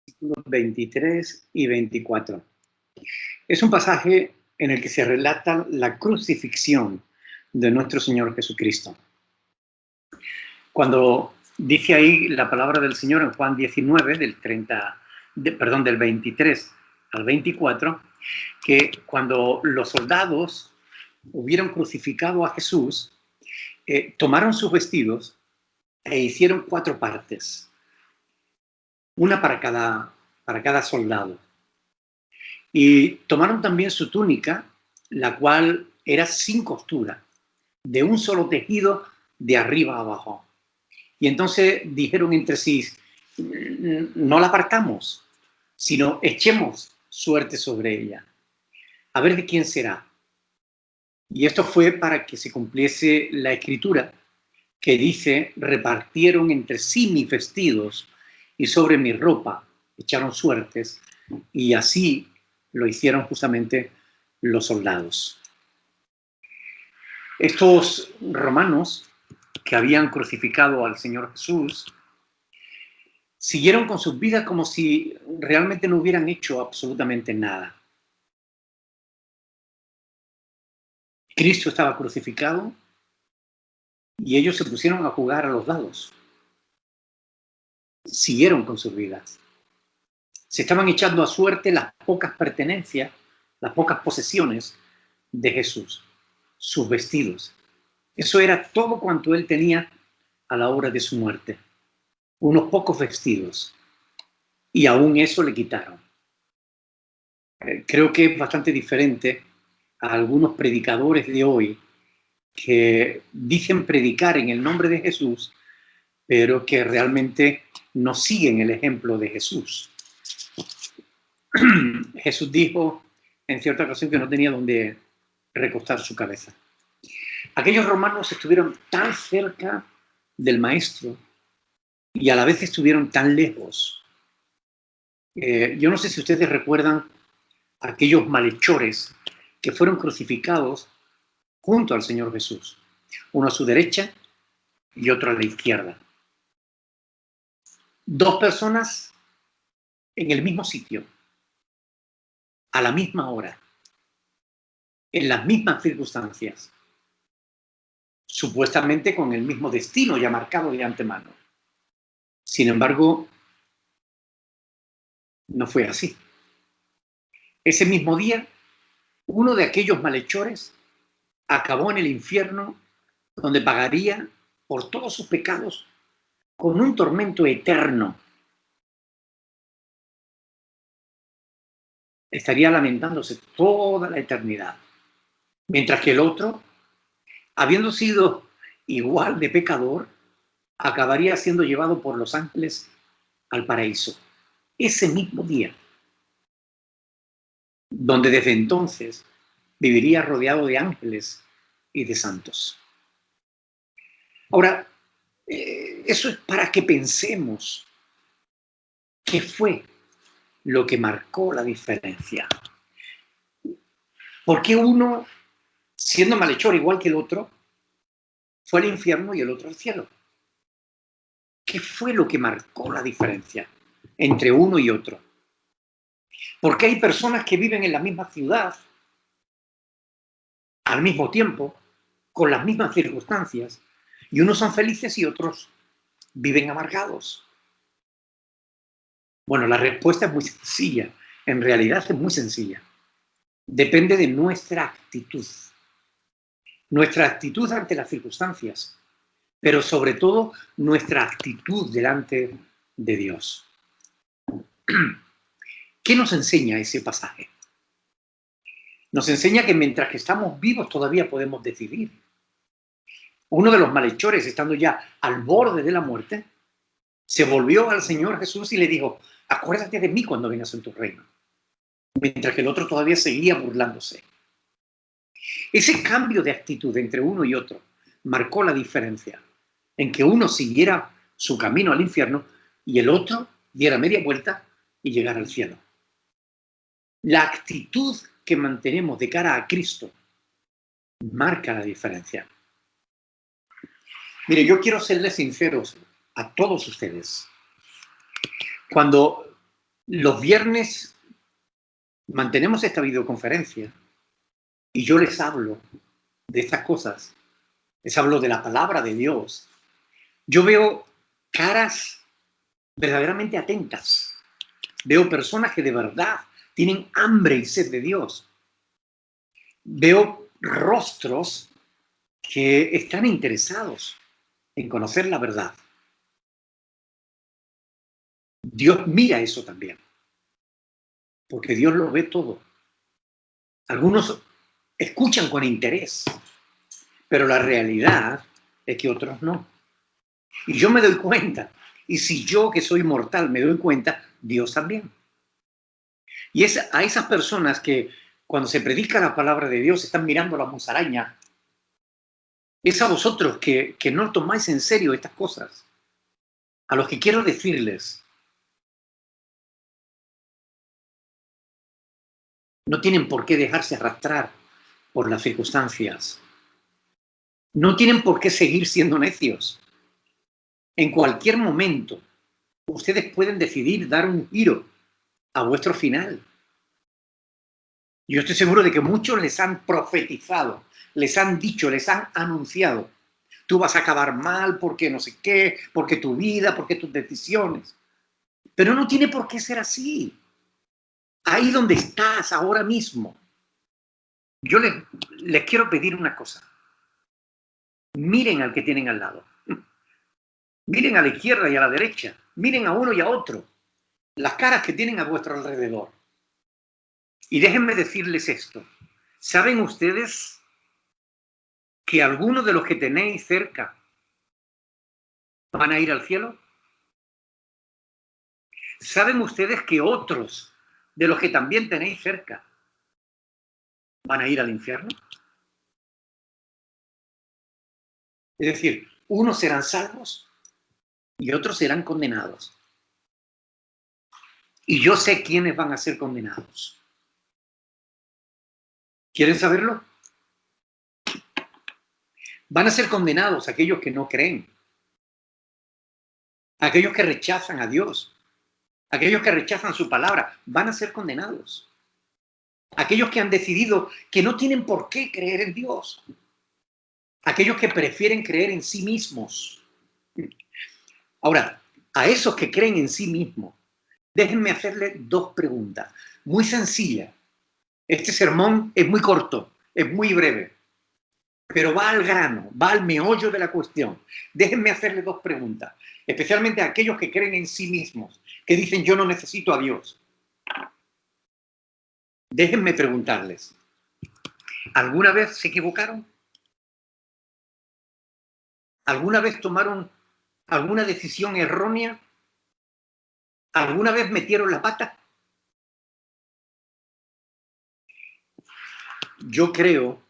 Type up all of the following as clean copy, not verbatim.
versículos 23 y 24. Es un pasaje en el que se relata la crucifixión de nuestro Señor Jesucristo. Cuando dice ahí la palabra del Señor en Juan 19, del 23 al 24, que cuando los soldados hubieron crucificado a Jesús, tomaron sus vestidos e hicieron 4 partes, una para cada soldado. Y tomaron también su túnica, la cual era sin costura, de un solo tejido de arriba a abajo. Y entonces dijeron entre sí, no la partamos, sino echemos suerte sobre ella, a ver de quién será. Y esto fue para que se cumpliese la escritura, que dice, repartieron entre sí mis vestidos y sobre mi ropa echaron suertes, y así lo hicieron justamente los soldados. Estos romanos que habían crucificado al Señor Jesús siguieron con sus vidas como si realmente no hubieran hecho absolutamente nada. Cristo estaba crucificado y ellos se pusieron a jugar a los dados. Siguieron con sus vidas. Se estaban echando a suerte las pocas pertenencias, las pocas posesiones de Jesús, sus vestidos. Eso era todo cuanto él tenía a la hora de su muerte. Unos pocos vestidos. Y aún eso le quitaron. Creo que es bastante diferente a algunos predicadores de hoy que dicen predicar en el nombre de Jesús, pero que realmente no siguen el ejemplo de Jesús. Jesús dijo en cierta ocasión que no tenía donde recostar su cabeza. Aquellos romanos estuvieron tan cerca del maestro y a la vez estuvieron tan lejos. Yo no sé si ustedes recuerdan aquellos malhechores que fueron crucificados junto al Señor Jesús, uno a su derecha y otro a la izquierda. 2 personas en el mismo sitio, a la misma hora, en las mismas circunstancias, supuestamente con el mismo destino ya marcado de antemano. Sin embargo, no fue así. Ese mismo día, uno de aquellos malhechores acabó en el infierno, donde pagaría por todos sus pecados con un tormento eterno. Estaría lamentándose toda la eternidad. Mientras que el otro, habiendo sido igual de pecador, acabaría siendo llevado por los ángeles al paraíso. Ese mismo día, donde desde entonces viviría rodeado de ángeles y de santos. Ahora, eso es para que pensemos qué fue lo que marcó la diferencia. ¿Por qué uno, siendo malhechor igual que el otro, fue al infierno y el otro al cielo? ¿Qué fue lo que marcó la diferencia entre uno y otro? Porque hay personas que viven en la misma ciudad, al mismo tiempo, con las mismas circunstancias, y unos son felices y otros viven amargados. Bueno, la respuesta es muy sencilla. En realidad es muy sencilla. Depende de nuestra actitud. Nuestra actitud ante las circunstancias, pero sobre todo nuestra actitud delante de Dios. ¿Qué nos enseña ese pasaje? Nos enseña que mientras que estamos vivos todavía podemos decidir. Uno de los malhechores, estando ya al borde de la muerte, se volvió al Señor Jesús y le dijo, acuérdate de mí cuando vengas en tu reino. Mientras que el otro todavía seguía burlándose. Ese cambio de actitud entre uno y otro marcó la diferencia en que uno siguiera su camino al infierno y el otro diera media vuelta y llegara al cielo. La actitud que mantenemos de cara a Cristo marca la diferencia. Mire, yo quiero serles sinceros a todos ustedes. Cuando Los viernes mantenemos esta videoconferencia y yo les hablo de estas cosas. Les hablo de la palabra de Dios. Yo veo caras verdaderamente atentas. Veo personas que de verdad tienen hambre y sed de Dios. Veo rostros que están interesados en conocer la verdad. Dios mira eso también, porque Dios lo ve todo. Algunos escuchan con interés, pero la realidad es que otros no. Y yo me doy cuenta, y si yo que soy mortal me doy cuenta, Dios también. Y es a esas personas que cuando se predica la palabra de Dios están mirando la musaraña. Es a vosotros que no tomáis en serio estas cosas. A los que quiero decirles, no tienen por qué dejarse arrastrar por las circunstancias. No tienen por qué seguir siendo necios. En cualquier momento, ustedes pueden decidir dar un giro a vuestro final. Yo estoy seguro de que muchos les han profetizado, les han dicho, les han anunciado. Tú vas a acabar mal porque no sé qué, porque tu vida, porque tus decisiones. Pero no tiene por qué ser así. Ahí donde estás ahora mismo, yo les quiero pedir una cosa. Miren al que tienen al lado. Miren a la izquierda y a la derecha. Miren a uno y a otro. Las caras que tienen a vuestro alrededor. Y déjenme decirles esto. ¿Saben ustedes que algunos de los que tenéis cerca van a ir al cielo? ¿Saben ustedes que otros de los que también tenéis cerca van a ir al infierno? Es decir, unos serán salvos y otros serán condenados. Y yo sé quiénes van a ser condenados. ¿Quieren saberlo? Van a ser condenados aquellos que no creen, aquellos que rechazan a Dios, aquellos que rechazan su palabra, van a ser condenados. Aquellos que han decidido que no tienen por qué creer en Dios, aquellos que prefieren creer en sí mismos. Ahora, a esos que creen en sí mismos, déjenme hacerle dos preguntas, muy sencillas. Este sermón es muy corto, es muy breve, pero va al grano, va al meollo de la cuestión. Déjenme hacerle dos preguntas, especialmente a aquellos que creen en sí mismos, que dicen yo no necesito a Dios. Déjenme preguntarles, ¿alguna vez se equivocaron? ¿Alguna vez tomaron alguna decisión errónea? ¿Alguna vez metieron la pata? Yo creo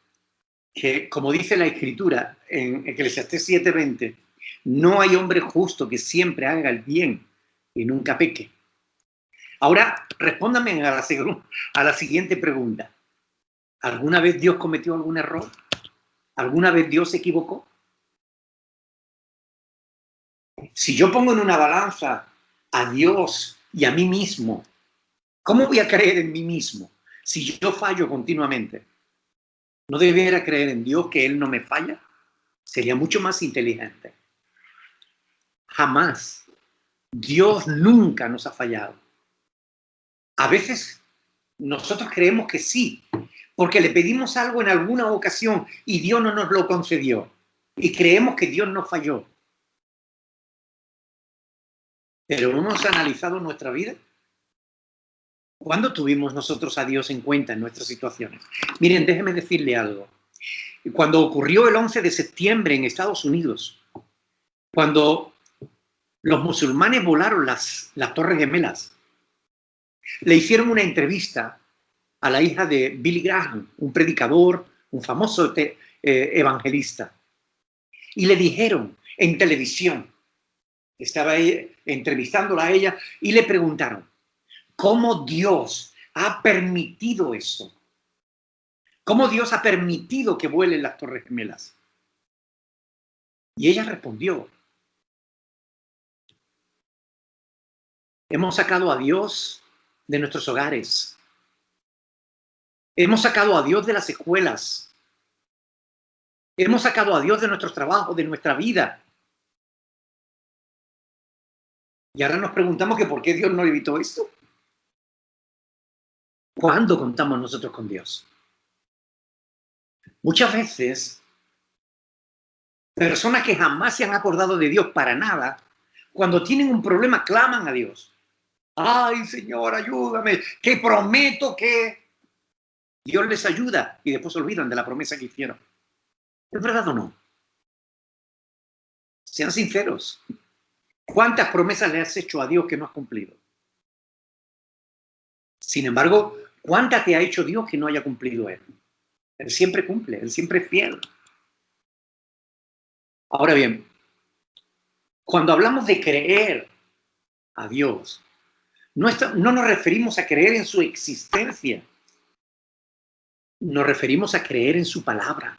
que, como dice la Escritura en Eclesiastés 7:20, no hay hombre justo que siempre haga el bien y nunca peque. Ahora, respóndame a la siguiente pregunta. ¿Alguna vez Dios cometió algún error? ¿Alguna vez Dios se equivocó? Si yo pongo en una balanza a Dios y a mí mismo, ¿cómo voy a creer en mí mismo si yo fallo continuamente? ¿No debiera creer en Dios que Él no me falla? Sería mucho más inteligente. Jamás. Dios nunca nos ha fallado. A veces nosotros creemos que sí, porque le pedimos algo en alguna ocasión y Dios no nos lo concedió. Y creemos que Dios no falló. Pero hemos analizado nuestra vida. ¿Cuándo tuvimos nosotros a Dios en cuenta en nuestras situaciones? Miren, déjenme decirle algo. Cuando ocurrió el 11 de septiembre en Estados Unidos, cuando los musulmanes volaron las Torres Gemelas, le hicieron una entrevista a la hija de Billy Graham, un predicador, un famoso evangelista, y le dijeron en televisión, estaba ahí entrevistándola a ella, y le preguntaron, ¿cómo Dios ha permitido eso? ¿Cómo Dios ha permitido que vuelen las Torres Gemelas? Y ella respondió, hemos sacado a Dios de nuestros hogares. Hemos sacado a Dios de las escuelas. Hemos sacado a Dios de nuestros trabajos, de nuestra vida. Y ahora nos preguntamos que por qué Dios no evitó esto. ¿Cuándo contamos nosotros con Dios? Muchas veces, personas que jamás se han acordado de Dios para nada, cuando tienen un problema, claman a Dios. Ay, Señor, ayúdame, que prometo que Dios les ayuda, y después se olvidan de la promesa que hicieron. ¿Es verdad o no? Sean sinceros. ¿Cuántas promesas le has hecho a Dios que no has cumplido? Sin embargo, ¿cuántas te ha hecho Dios que no haya cumplido Él? Él siempre cumple, Él siempre es fiel. Ahora bien, cuando hablamos de creer a Dios, no nos referimos a creer en su existencia, nos referimos a creer en su palabra.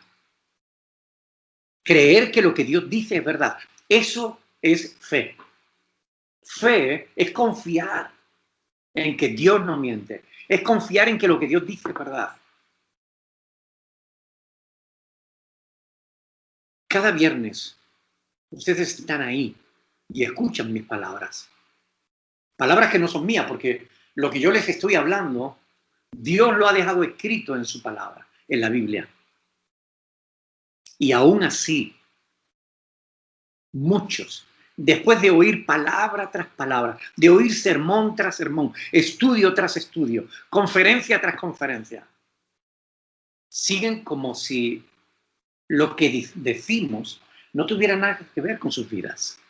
Creer que lo que Dios dice es verdad. Eso es fe. Fe es confiar en que Dios no miente. Es confiar en que lo que Dios dice es verdad. Cada viernes ustedes están ahí y escuchan mis palabras. Palabras que no son mías, porque lo que yo les estoy hablando, Dios lo ha dejado escrito en su palabra, en la Biblia. Y aún así, muchos, después de oír palabra tras palabra, de oír sermón tras sermón, estudio tras estudio, conferencia tras conferencia, siguen como si lo que decimos no tuviera nada que ver con sus vidas.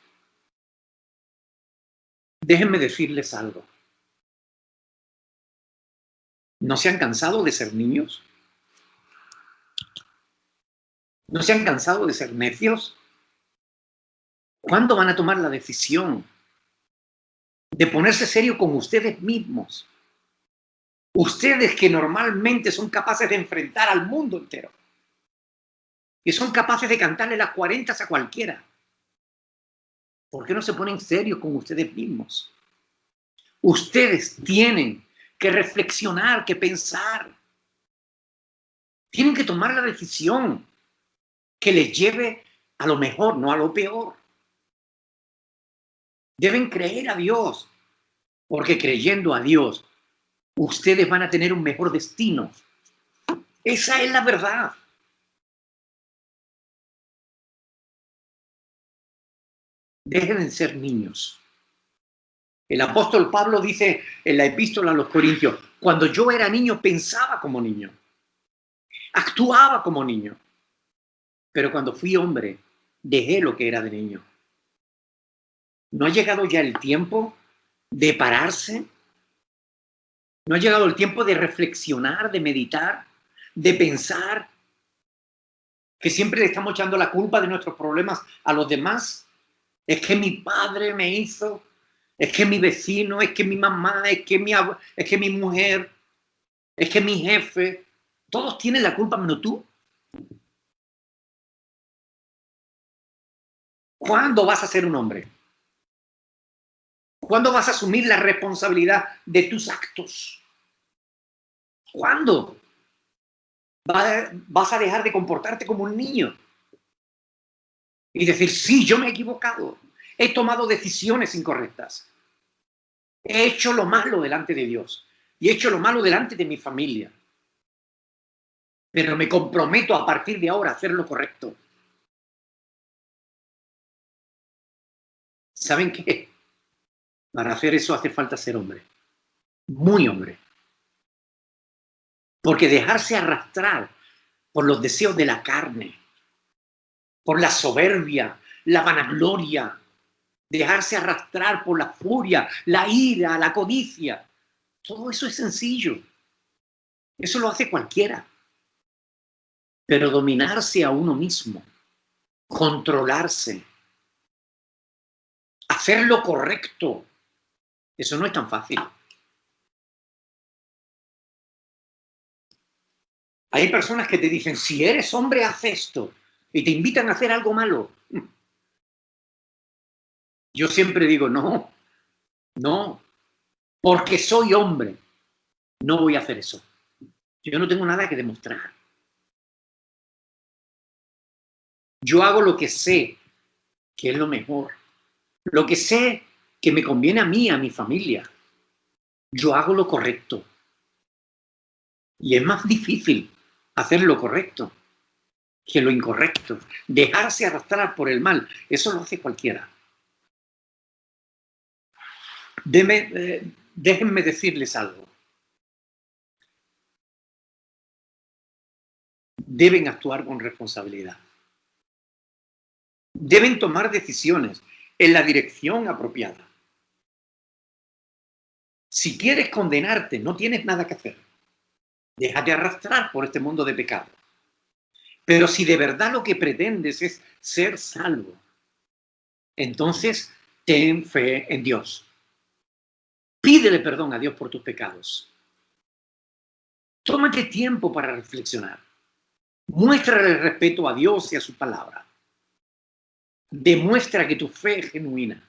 Déjenme decirles algo. ¿No se han cansado de ser niños? ¿No se han cansado de ser necios? ¿Cuándo van a tomar la decisión de ponerse serio con ustedes mismos? Ustedes que normalmente son capaces de enfrentar al mundo entero. Que son capaces de cantarle las 40 a cualquiera. ¿Por qué no se ponen serios con ustedes mismos? Ustedes tienen que reflexionar, que pensar. Tienen que tomar la decisión que les lleve a lo mejor, no a lo peor. Deben creer a Dios, porque creyendo a Dios, ustedes van a tener un mejor destino. Esa es la verdad. Dejen de ser niños. El apóstol Pablo dice en la epístola a los Corintios, cuando yo era niño pensaba como niño, actuaba como niño, pero cuando fui hombre dejé lo que era de niño. ¿No ha llegado ya el tiempo de pararse? ¿No ha llegado el tiempo de reflexionar, de meditar, de pensar que siempre le estamos echando la culpa de nuestros problemas a los demás? Es que mi padre me hizo, es que mi vecino, es que mi mamá, es que mi mujer, es que mi jefe. Todos tienen la culpa menos tú. ¿Cuándo vas a ser un hombre? ¿Cuándo vas a asumir la responsabilidad de tus actos? ¿Cuándo vas a dejar de comportarte como un niño? Y decir, sí, yo me he equivocado. He tomado decisiones incorrectas. He hecho lo malo delante de Dios. Y he hecho lo malo delante de mi familia. Pero me comprometo a partir de ahora a hacer lo correcto. ¿Saben qué? Para hacer eso hace falta ser hombre. Muy hombre. Porque dejarse arrastrar por los deseos de la carne, por la soberbia, la vanagloria, dejarse arrastrar por la furia, la ira, la codicia, todo eso es sencillo. Eso lo hace cualquiera. Pero dominarse a uno mismo, controlarse, hacer lo correcto, eso no es tan fácil. Hay personas que te dicen, si eres hombre, haz esto, y te invitan a hacer algo malo. Yo siempre digo, no, porque soy hombre, no voy a hacer eso. Yo no tengo nada que demostrar. Yo hago lo que sé que es lo mejor. Lo que sé que me conviene a mí, a mi familia. Yo hago lo correcto. Y es más difícil hacer lo correcto que lo incorrecto. Dejarse arrastrar por el mal, eso lo hace cualquiera. Déjenme decirles algo. Deben actuar con responsabilidad. Deben tomar decisiones en la dirección apropiada. Si quieres condenarte, no tienes nada que hacer. Déjate arrastrar por este mundo de pecado. Pero si de verdad lo que pretendes es ser salvo, entonces ten fe en Dios. Pídele perdón a Dios por tus pecados. Tómate tiempo para reflexionar. Muéstrale respeto a Dios y a su palabra. Demuestra que tu fe es genuina.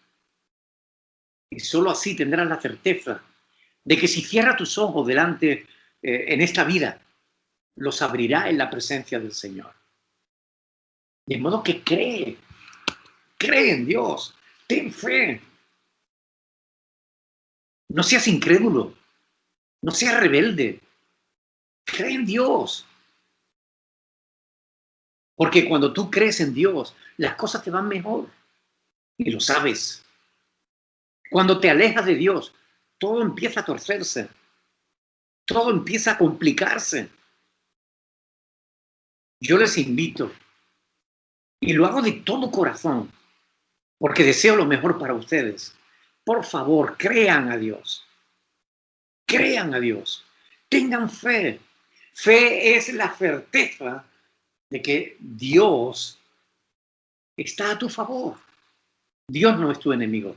Y solo así tendrás la certeza de que si cierras tus ojos delante en esta vida, los abrirá en la presencia del Señor. De modo que cree en Dios, ten fe. No seas incrédulo, no seas rebelde. Cree en Dios. Porque cuando tú crees en Dios, las cosas te van mejor. Y lo sabes. Cuando te alejas de Dios, todo empieza a torcerse. Todo empieza a complicarse. Yo les invito, y lo hago de todo corazón, porque deseo lo mejor para ustedes. Por favor, crean a Dios. Crean a Dios. Tengan fe. Fe es la certeza de que Dios está a tu favor. Dios no es tu enemigo.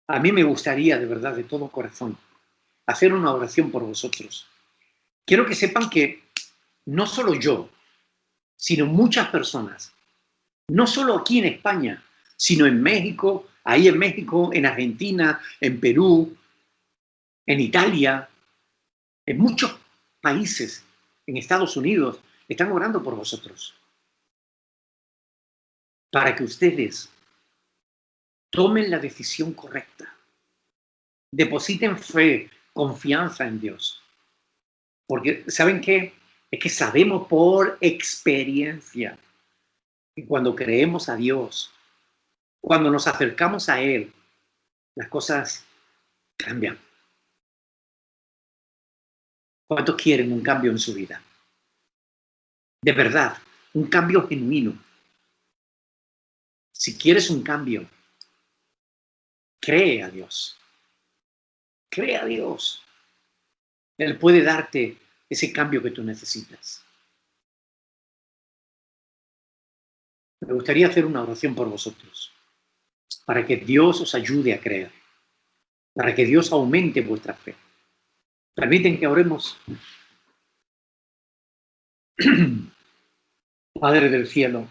A mí me gustaría, de verdad, de todo corazón, hacer una oración por vosotros. Quiero que sepan que no solo yo, sino muchas personas, no solo aquí en España, sino en México, ahí en México, en Argentina, en Perú, en Italia, en muchos países, en Estados Unidos, están orando por vosotros. Para que ustedes tomen la decisión correcta. Depositen fe, confianza en Dios. Porque, ¿saben qué? Es que sabemos por experiencia que cuando creemos a Dios, cuando nos acercamos a Él, las cosas cambian. ¿Cuántos quieren un cambio en su vida? De verdad, un cambio genuino. Si quieres un cambio, cree a Dios. Cree a Dios. Él puede darte ese cambio que tú necesitas. Me gustaría hacer una oración por vosotros, para que Dios os ayude a creer, para que Dios aumente vuestra fe. Permiten que oremos. Padre del cielo,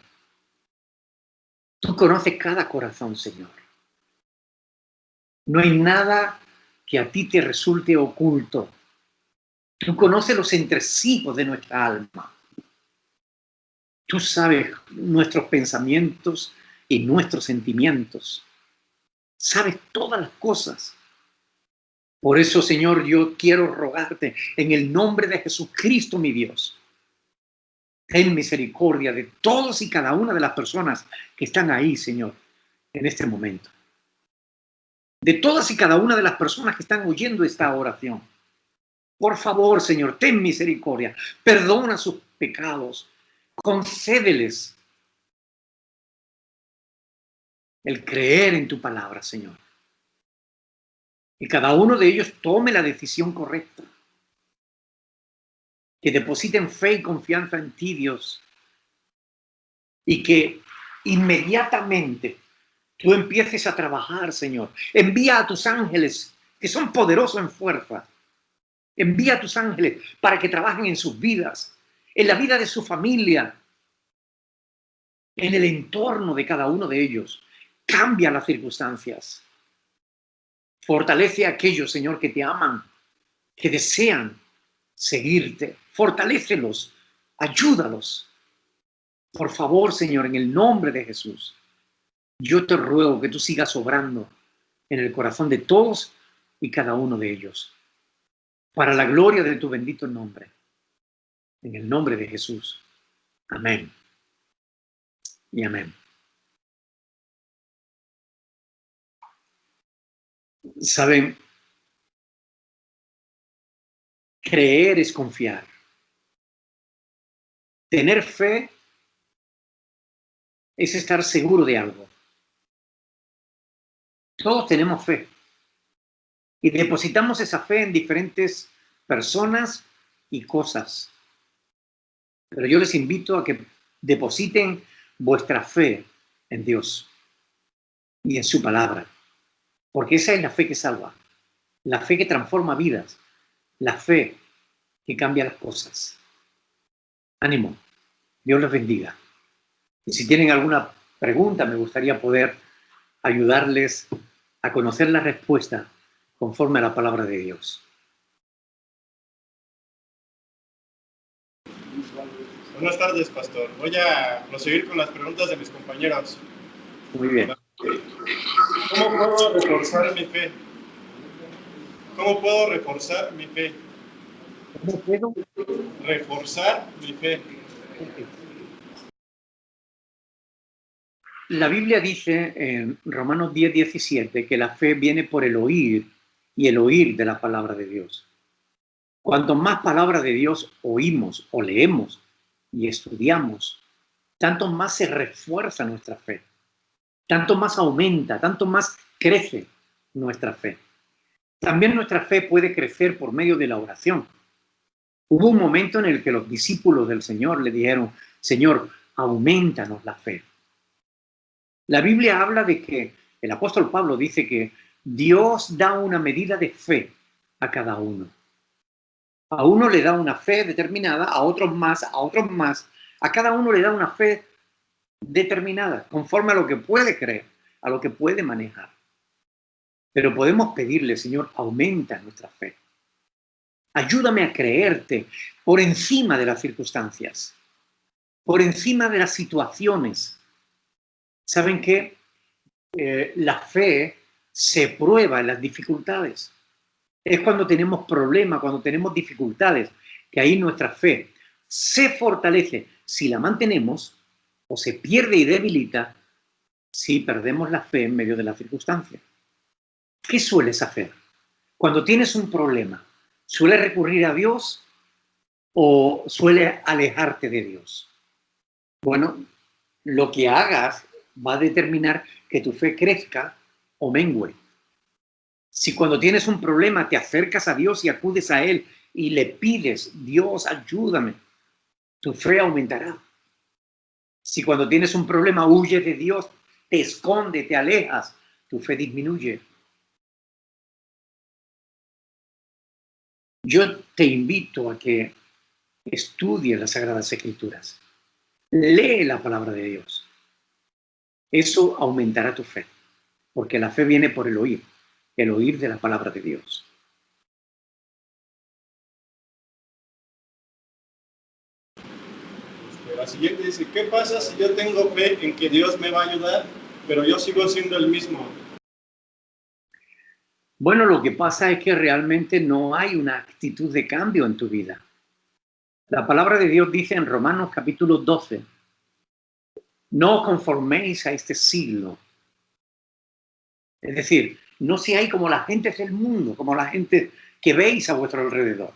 tú conoces cada corazón, Señor. No hay nada que a ti te resulte oculto. Tú conoces los entresijos de nuestra alma. Tú sabes nuestros pensamientos y nuestros sentimientos. Sabes todas las cosas. Por eso, Señor, yo quiero rogarte en el nombre de Jesucristo, mi Dios. Ten misericordia de todos y cada una de las personas que están ahí, Señor, en este momento. De todas y cada una de las personas que están oyendo esta oración. Por favor, Señor, ten misericordia. Perdona sus pecados. Concédeles el creer en tu palabra, Señor. Y cada uno de ellos tome la decisión correcta. Que depositen fe y confianza en ti, Dios. Y que inmediatamente tú empieces a trabajar, Señor. Envía a tus ángeles, que son poderosos en fuerza. Envía a tus ángeles para que trabajen en sus vidas, en la vida de su familia, en el entorno de cada uno de ellos. Cambia las circunstancias. Fortalece a aquellos, Señor, que te aman, que desean seguirte. Fortalécelos, ayúdalos. Por favor, Señor, en el nombre de Jesús, yo te ruego que tú sigas obrando en el corazón de todos y cada uno de ellos, para la gloria de tu bendito nombre. En el nombre de Jesús. Amén. Y amén. Saben, creer es confiar. Tener fe es estar seguro de algo. Todos tenemos fe y depositamos esa fe en diferentes personas y cosas. Pero yo les invito a que depositen vuestra fe en Dios y en su palabra, porque esa es la fe que salva, la fe que transforma vidas, la fe que cambia las cosas. Ánimo, Dios les bendiga. Y si tienen alguna pregunta, me gustaría poder ayudarles a conocer la respuesta conforme a la palabra de Dios. Buenas tardes, pastor. Voy a proseguir con las preguntas de mis compañeros. Muy bien. ¿Cómo puedo reforzar mi fe? ¿Cómo puedo reforzar mi fe? ¿Cómo puedo? Reforzar mi fe. La Biblia dice en Romanos 10:17 que la fe viene por el oír y el oír de la palabra de Dios. Cuanto más palabra de Dios oímos o leemos y estudiamos, tanto más se refuerza nuestra fe, tanto más aumenta, tanto más crece nuestra fe. También nuestra fe puede crecer por medio de la oración. Hubo un momento en el que los discípulos del Señor le dijeron, Señor, aumentanos la fe. La Biblia habla de que, el apóstol Pablo dice que Dios da una medida de fe a cada uno. A uno le da una fe determinada, a otros más, a cada uno le da una fe determinada, conforme a lo que puede creer, a lo que puede manejar. Pero podemos pedirle, Señor, aumenta nuestra fe. Ayúdame a creerte por encima de las circunstancias, por encima de las situaciones. ¿Saben qué? La fe se prueba en las dificultades. Es cuando tenemos problemas, cuando tenemos dificultades, que ahí nuestra fe se fortalece. Si la mantenemos, o se pierde y debilita si perdemos la fe en medio de la circunstancia. ¿Qué sueles hacer? Cuando tienes un problema, ¿sueles recurrir a Dios o sueles alejarte de Dios? Bueno, lo que hagas va a determinar que tu fe crezca o mengüe. Si cuando tienes un problema te acercas a Dios y acudes a Él y le pides, Dios, ayúdame, tu fe aumentará. Si cuando tienes un problema huyes de Dios, te escondes, te alejas, tu fe disminuye. Yo te invito a que estudies las Sagradas Escrituras. Lee la palabra de Dios. Eso aumentará tu fe, porque la fe viene por el oír de la palabra de Dios. La siguiente dice, ¿qué pasa si yo tengo fe en que Dios me va a ayudar, pero yo sigo siendo el mismo? Bueno, lo que pasa es que realmente no hay una actitud de cambio en tu vida. La palabra de Dios dice en Romanos capítulo 12, no os conforméis a este siglo. Es decir, no seáis como la gente del mundo, como la gente que veis a vuestro alrededor,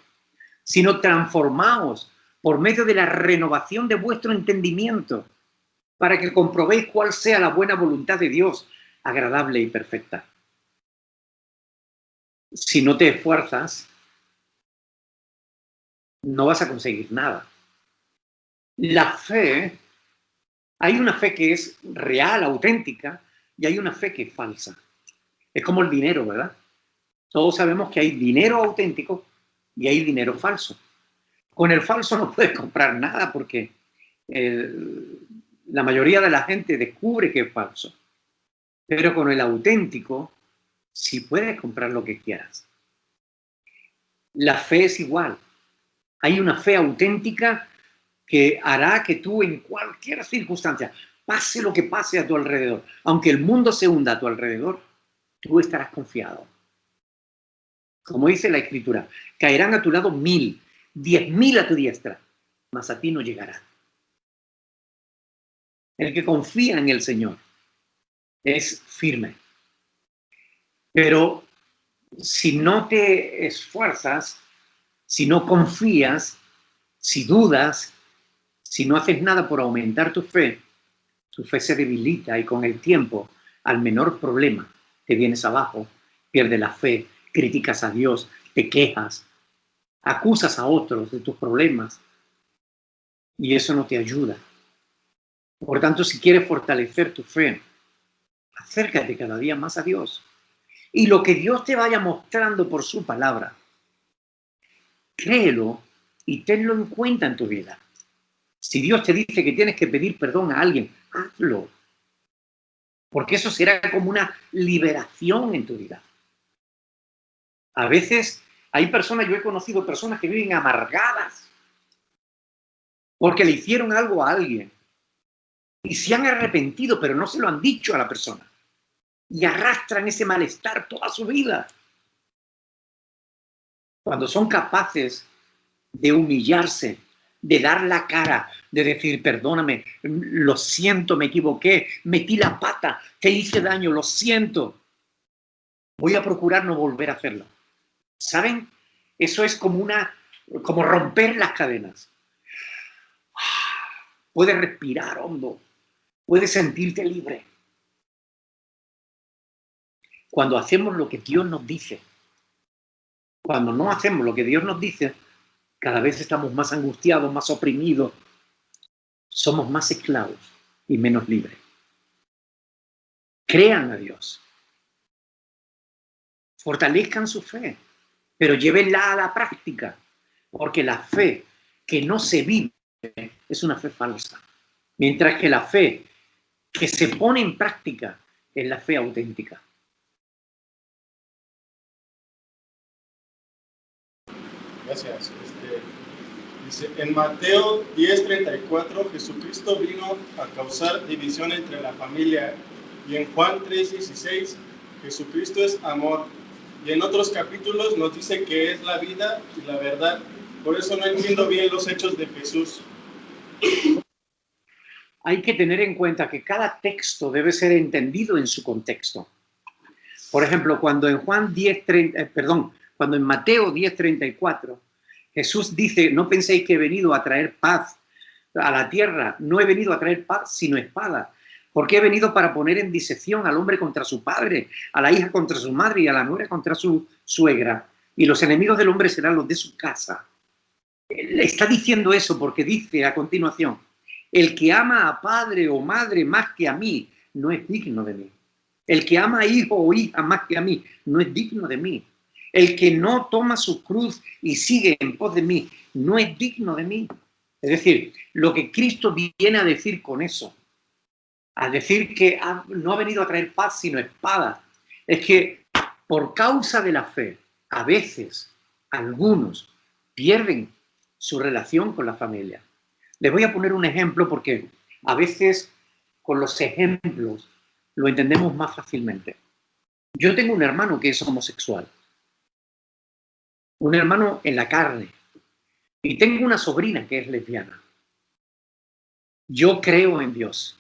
sino transformaos por medio de la renovación de vuestro entendimiento, para que comprobéis cuál sea la buena voluntad de Dios, agradable y perfecta. Si no te esfuerzas, no vas a conseguir nada. La fe, hay una fe que es real, auténtica, y hay una fe que es falsa. Es como el dinero, ¿verdad? Todos sabemos que hay dinero auténtico y hay dinero falso. Con el falso no puedes comprar nada porque la mayoría de la gente descubre que es falso. Pero con el auténtico Sí puedes comprar lo que quieras. La fe es igual. Hay una fe auténtica que hará que tú en cualquier circunstancia, pase lo que pase a tu alrededor, aunque el mundo se hunda a tu alrededor, tú estarás confiado. Como dice la Escritura, caerán a tu lado 1000, 10.000 a tu diestra, mas a ti no llegará. El que confía en el Señor es firme. Pero si no te esfuerzas, si no confías, si dudas, si no haces nada por aumentar tu fe se debilita y con el tiempo, al menor problema, te vienes abajo, pierdes la fe, criticas a Dios, te quejas, acusas a otros de tus problemas y eso no te ayuda. Por tanto, si quieres fortalecer tu fe, acércate cada día más a Dios. Y lo que Dios te vaya mostrando por su palabra, créelo y tenlo en cuenta en tu vida. Si Dios te dice que tienes que pedir perdón a alguien, hazlo. Porque eso será como una liberación en tu vida. A veces hay personas, yo he conocido personas que viven amargadas porque le hicieron algo a alguien y se han arrepentido, pero no se lo han dicho a la persona. Y arrastran ese malestar toda su vida. Cuando son capaces de humillarse, de dar la cara, de decir, perdóname, lo siento, me equivoqué, metí la pata, te hice daño, lo siento. Voy a procurar no volver a hacerlo. ¿Saben? Eso es como romper las cadenas. Puedes respirar hondo, puedes sentirte libre. Cuando hacemos lo que Dios nos dice, cuando no hacemos lo que Dios nos dice, cada vez estamos más angustiados, más oprimidos, somos más esclavos y menos libres. Crean a Dios, fortalezcan su fe, pero llévenla a la práctica, porque la fe que no se vive es una fe falsa, mientras que la fe que se pone en práctica es la fe auténtica. Gracias. Dice, en Mateo 10:34, Jesucristo vino a causar división entre la familia. Y en Juan 3:16, Jesucristo es amor. Y en otros capítulos nos dice que es la vida y la verdad. Por eso no entiendo bien los hechos de Jesús. Hay que tener en cuenta que cada texto debe ser entendido en su contexto. Por ejemplo, cuando en cuando en Mateo 10:34, Jesús dice, no penséis que he venido a traer paz a la tierra, no he venido a traer paz, sino espada, porque he venido para poner en disección al hombre contra su padre, a la hija contra su madre y a la nuera contra su suegra, y los enemigos del hombre serán los de su casa. Él está diciendo eso porque dice a continuación, el que ama a padre o madre más que a mí, no es digno de mí. El que ama a hijo o hija más que a mí, no es digno de mí. El que no toma su cruz y sigue en pos de mí, no es digno de mí. Es decir, lo que Cristo viene a decir con eso, a decir que no ha venido a traer paz sino espada, es que por causa de la fe, a veces, algunos pierden su relación con la familia. Les voy a poner un ejemplo porque a veces con los ejemplos lo entendemos más fácilmente. Yo tengo un hermano que es homosexual, un hermano en la carne, y tengo una sobrina que es lesbiana. Yo creo en Dios,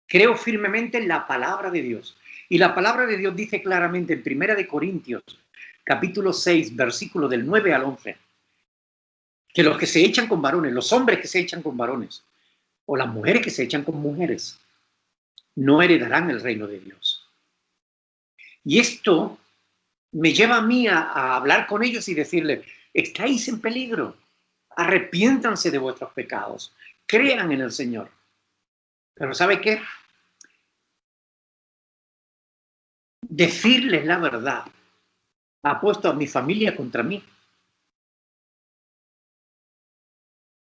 creo firmemente en la palabra de Dios, y la palabra de Dios dice claramente en 1 Corintios, capítulo 6, versículo del 9 al 11, que los que se echan con varones, los hombres que se echan con varones, o las mujeres que se echan con mujeres, no heredarán el reino de Dios. Y esto me lleva a mí a hablar con ellos y decirles, estáis en peligro, arrepiéntanse de vuestros pecados, crean en el Señor. Pero ¿sabe qué? Decirles la verdad ha puesto a mi familia contra mí.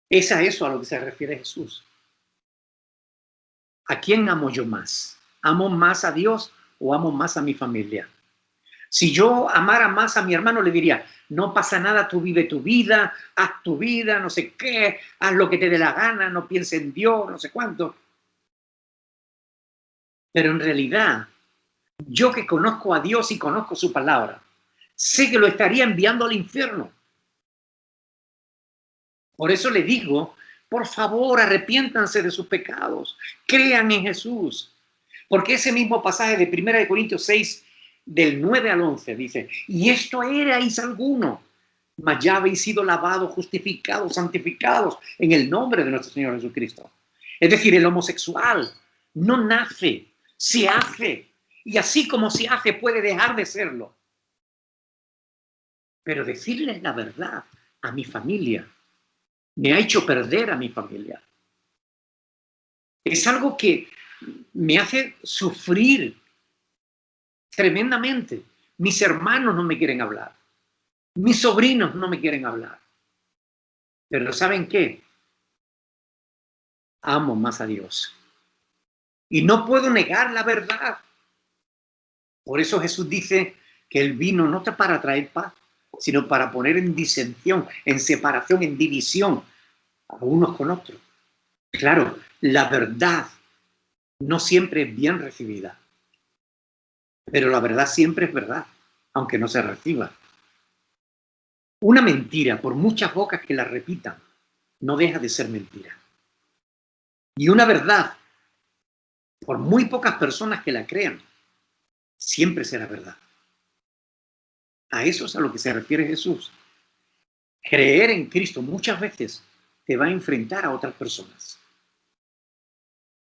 Es a eso a lo que se refiere Jesús. ¿A quién amo yo más? ¿Amo más a Dios o amo más a mi familia? Si yo amara más a mi hermano, le diría, no pasa nada, tú vive tu vida, haz tu vida, no sé qué, haz lo que te dé la gana, no pienses en Dios, no sé cuánto. Pero en realidad, yo que conozco a Dios y conozco su palabra, sé que lo estaría enviando al infierno. Por eso le digo, por favor, arrepiéntanse de sus pecados, crean en Jesús. Porque ese mismo pasaje de 1 Corintios 6, del 9 al 11, dice, y esto erais alguno, mas ya habéis sido lavados, justificados, santificados en el nombre de nuestro Señor Jesucristo. Es decir, el homosexual no nace, se hace, y así como se hace puede dejar de serlo. Pero decirles la verdad a mi familia me ha hecho perder a mi familia. Es algo que me hace sufrir tremendamente. Mis hermanos no me quieren hablar. Mis sobrinos no me quieren hablar. Pero ¿saben qué? Amo más a Dios. Y no puedo negar la verdad. Por eso Jesús dice que Él vino no para traer paz, sino para poner en disensión, en separación, en división a unos con otros. Claro, la verdad no siempre es bien recibida. Pero la verdad siempre es verdad, aunque no se reciba. Una mentira, por muchas bocas que la repitan, no deja de ser mentira. Y una verdad, por muy pocas personas que la crean, siempre será verdad. A eso es a lo que se refiere Jesús. Creer en Cristo muchas veces te va a enfrentar a otras personas.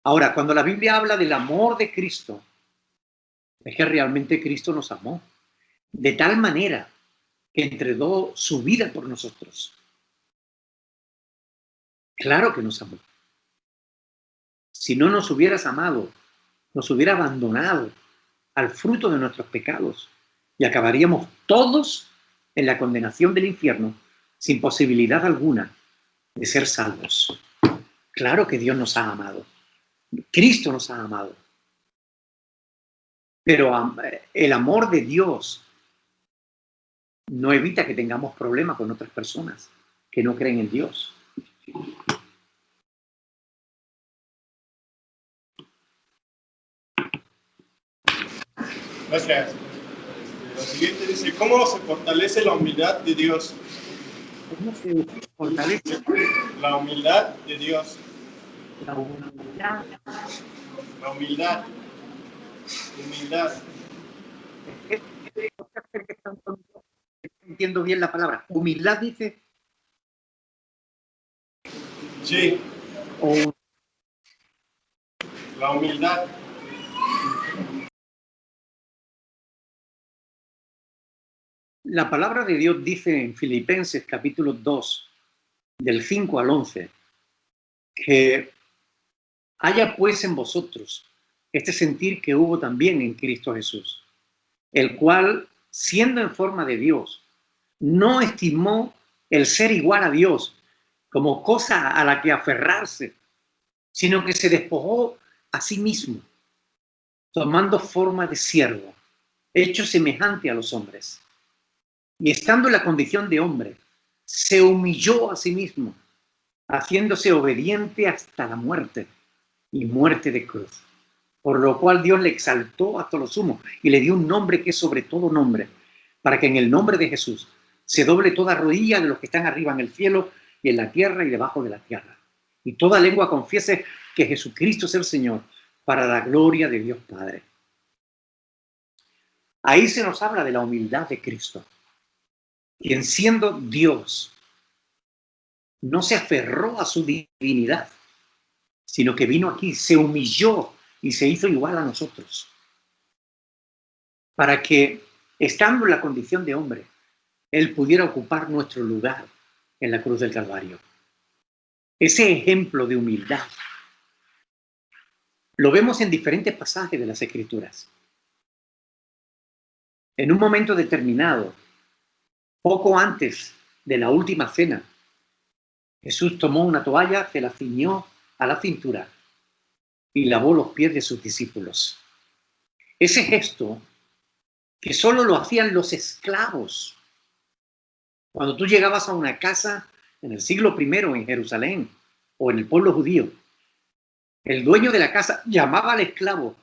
Ahora, cuando la Biblia habla del amor de Cristo, es que realmente Cristo nos amó de tal manera que entregó su vida por nosotros. Claro que nos amó. Si no nos hubieras amado, nos hubiera abandonado al fruto de nuestros pecados y acabaríamos todos en la condenación del infierno sin posibilidad alguna de ser salvos. Claro que Dios nos ha amado. Cristo nos ha amado. Pero el amor de Dios no evita que tengamos problemas con otras personas que no creen en Dios. Gracias. Lo siguiente dice, ¿cómo se fortalece la humildad de Dios? ¿Cómo se fortalece La humildad de Dios. la humildad? La humildad. Humildad. Entiendo bien la palabra. Humildad dice. Sí. O la humildad. La palabra de Dios dice en Filipenses capítulo 2, del 5 al 11, que haya pues en vosotros este sentir que hubo también en Cristo Jesús, el cual, siendo en forma de Dios, no estimó el ser igual a Dios como cosa a la que aferrarse, sino que se despojó a sí mismo, tomando forma de siervo, hecho semejante a los hombres. Y estando en la condición de hombre, se humilló a sí mismo, haciéndose obediente hasta la muerte y muerte de cruz. Por lo cual Dios le exaltó hasta lo sumo y le dio un nombre que es sobre todo nombre, para que en el nombre de Jesús se doble toda rodilla de los que están arriba en el cielo y en la tierra y debajo de la tierra. Y toda lengua confiese que Jesucristo es el Señor, para la gloria de Dios Padre. Ahí se nos habla de la humildad de Cristo, quien siendo Dios no se aferró a su divinidad, sino que vino aquí, se humilló y se hizo igual a nosotros, para que, estando en la condición de hombre, Él pudiera ocupar nuestro lugar en la cruz del Calvario. Ese ejemplo de humildad lo vemos en diferentes pasajes de las Escrituras. En un momento determinado, poco antes de la última cena, Jesús tomó una toalla, se la ciñó a la cintura y lavó los pies de sus discípulos. Ese gesto que solo lo hacían los esclavos. Cuando tú llegabas a una casa en el siglo I en Jerusalén o en el pueblo judío, el dueño de la casa llamaba al esclavo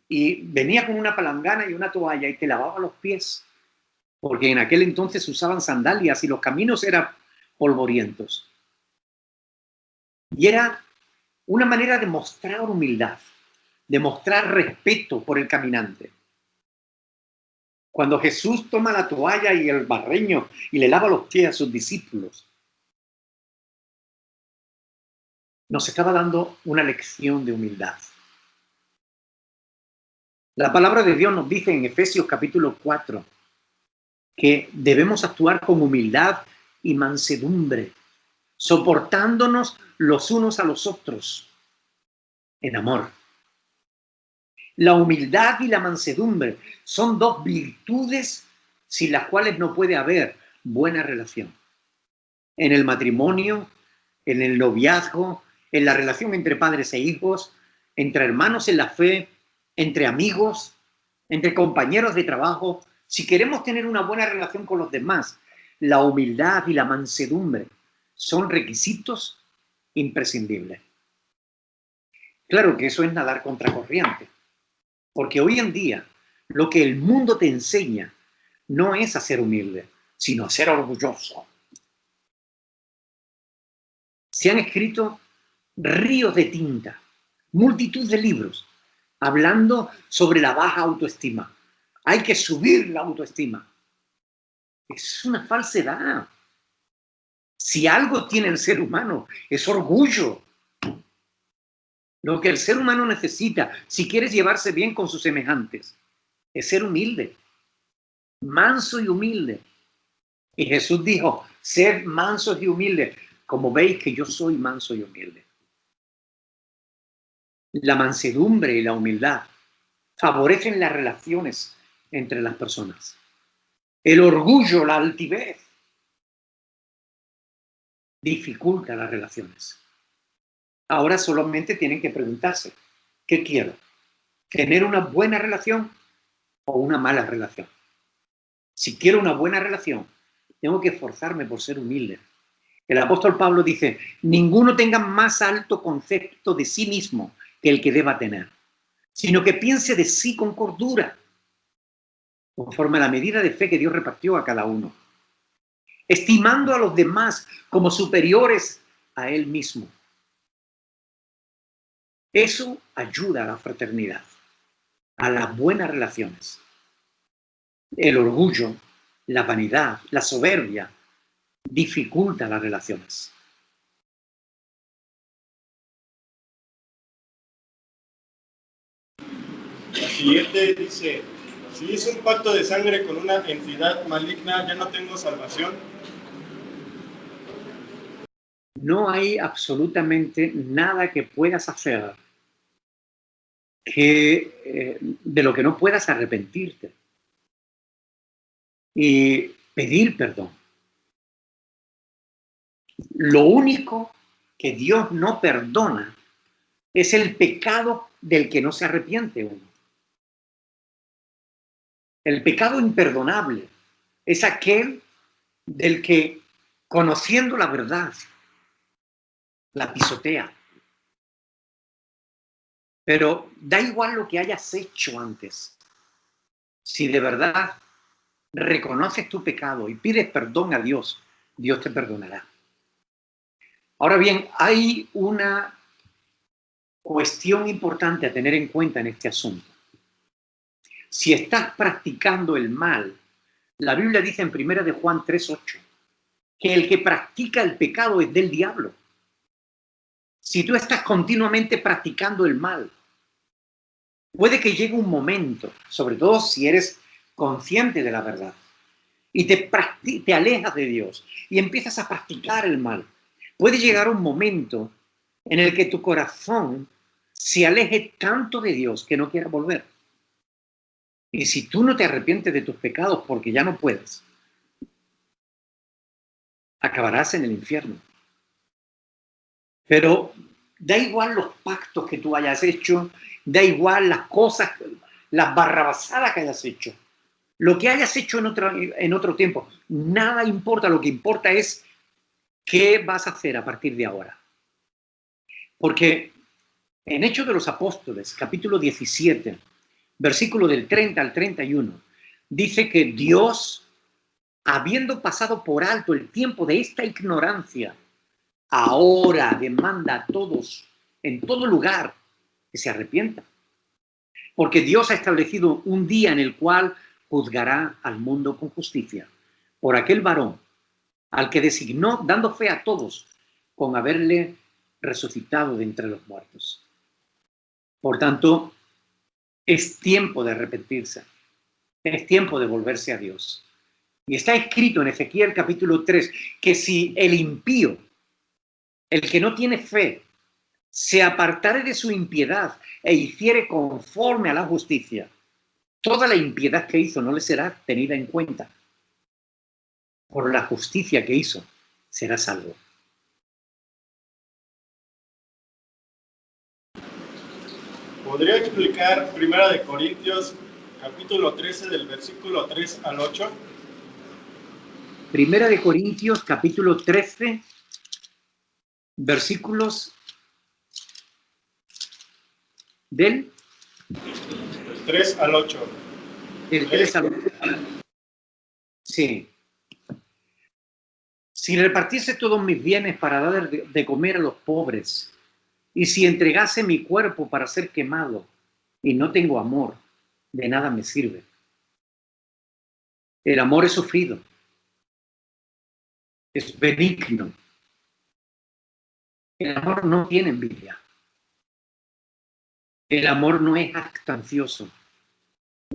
y venía con una palangana y una toalla y te lavaba los pies, porque en aquel entonces usaban sandalias y los caminos eran polvorientos. Y era una manera de mostrar humildad, de mostrar respeto por el caminante. Cuando Jesús toma la toalla y el barreño y le lava los pies a sus discípulos, nos estaba dando una lección de humildad. La palabra de Dios nos dice en Efesios capítulo 4 que debemos actuar con humildad y mansedumbre, soportándonos los unos a los otros en amor. La humildad y la mansedumbre son dos virtudes sin las cuales no puede haber buena relación. En el matrimonio, en el noviazgo, en la relación entre padres e hijos, entre hermanos en la fe, entre amigos, entre compañeros de trabajo. Si queremos tener una buena relación con los demás, la humildad y la mansedumbre son requisitos imprescindibles. Claro que eso es nadar contracorriente, porque hoy en día lo que el mundo te enseña no es a ser humilde, sino a ser orgulloso. Se han escrito ríos de tinta, multitud de libros, hablando sobre la baja autoestima. Hay que subir la autoestima. Es una falsedad. Si algo tiene el ser humano, es orgullo. Lo que el ser humano necesita, si quieres llevarse bien con sus semejantes, es ser humilde, manso y humilde. Y Jesús dijo, sed mansos y humildes, como veis que yo soy manso y humilde. La mansedumbre y la humildad favorecen las relaciones entre las personas. El orgullo, la altivez, dificulta las relaciones. Ahora solamente tienen que preguntarse, ¿qué quiero? ¿Tener una buena relación o una mala relación? Si quiero una buena relación, tengo que esforzarme por ser humilde. El apóstol Pablo dice, ninguno tenga más alto concepto de sí mismo que el que deba tener, sino que piense de sí con cordura, conforme a la medida de fe que Dios repartió a cada uno, estimando a los demás como superiores a él mismo. Eso ayuda a la fraternidad, a las buenas relaciones. El orgullo, la vanidad, la soberbia dificulta las relaciones. La siguiente dice, si hice un pacto de sangre con una entidad maligna, ¿ya no tengo salvación? No hay absolutamente nada que puedas hacer de lo que no puedas arrepentirte y pedir perdón. Lo único que Dios no perdona es el pecado del que no se arrepiente uno. El pecado imperdonable es aquel del que, conociendo la verdad, la pisotea. Pero da igual lo que hayas hecho antes. Si de verdad reconoces tu pecado y pides perdón a Dios, Dios te perdonará. Ahora bien, hay una cuestión importante a tener en cuenta en este asunto. Si estás practicando el mal, la Biblia dice en 1 de Juan 3:8 que el que practica el pecado es del diablo. Si tú estás continuamente practicando el mal, puede que llegue un momento, sobre todo si eres consciente de la verdad, y te alejas de Dios y empiezas a practicar el mal. Puede llegar un momento en el que tu corazón se aleje tanto de Dios que no quiera volver. Y si tú no te arrepientes de tus pecados porque ya no puedes, acabarás en el infierno. Pero da igual los pactos que tú hayas hecho, da igual las cosas, las barrabasadas que hayas hecho. lo que hayas hecho en otro tiempo, nada importa. Lo que importa es qué vas a hacer a partir de ahora. Porque en Hechos de los Apóstoles, capítulo 17, versículo del 30 al 31, dice que Dios, habiendo pasado por alto el tiempo de esta ignorancia, ahora demanda a todos, en todo lugar, que se arrepientan. Porque Dios ha establecido un día en el cual juzgará al mundo con justicia, por aquel varón al que designó, dando fe a todos, con haberle resucitado de entre los muertos. Por tanto, es tiempo de arrepentirse, es tiempo de volverse a Dios. Y está escrito en Ezequiel capítulo 3 que si el impío, el que no tiene fe, se apartare de su impiedad e hiciere conforme a la justicia, toda la impiedad que hizo no le será tenida en cuenta. Por la justicia que hizo, será salvo. ¿Podría explicar 1 Corintios capítulo 13 del versículo 3 al 8? 1 Corintios capítulo 13, versículos del 3 al 8. Del 3 al 8. Sí. Si repartiese todos mis bienes para dar de comer a los pobres, y si entregase mi cuerpo para ser quemado, y no tengo amor, de nada me sirve. El amor es sufrido, es benigno. El amor no tiene envidia. El amor no es jactancioso,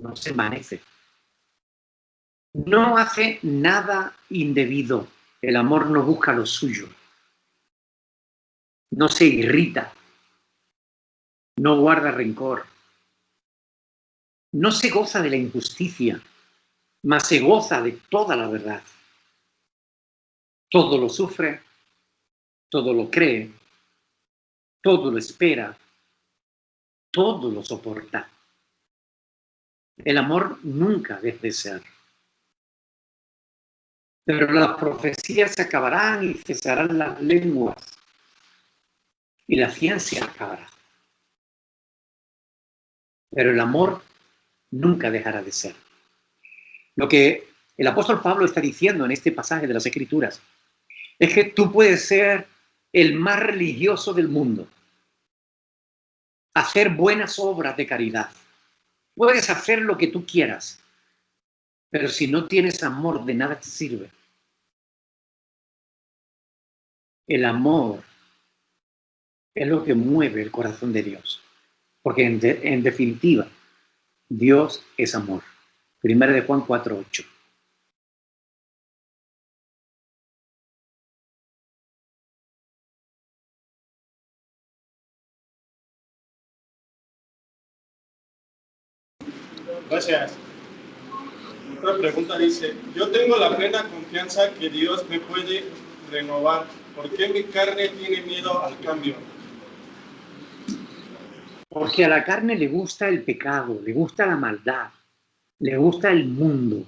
no se envanece. No hace nada indebido. El amor no busca lo suyo. No se irrita. No guarda rencor. No se goza de la injusticia, mas se goza de toda la verdad. Todo lo sufre, todo lo cree, todo lo espera, todo lo soporta. El amor nunca deja de ser. Pero las profecías se acabarán y cesarán las lenguas, y la ciencia acabará. Pero el amor nunca dejará de ser. Lo que el apóstol Pablo está diciendo en este pasaje de las Escrituras es que tú puedes ser el más religioso del mundo, hacer buenas obras de caridad, puedes hacer lo que tú quieras, pero si no tienes amor, de nada te sirve. El amor es lo que mueve el corazón de Dios, porque en definitiva, Dios es amor. 1 de Juan 4:8. Gracias. Otra pregunta dice, yo tengo la plena confianza que Dios me puede renovar. ¿Por qué mi carne tiene miedo al cambio? Porque a la carne le gusta el pecado, le gusta la maldad, le gusta el mundo,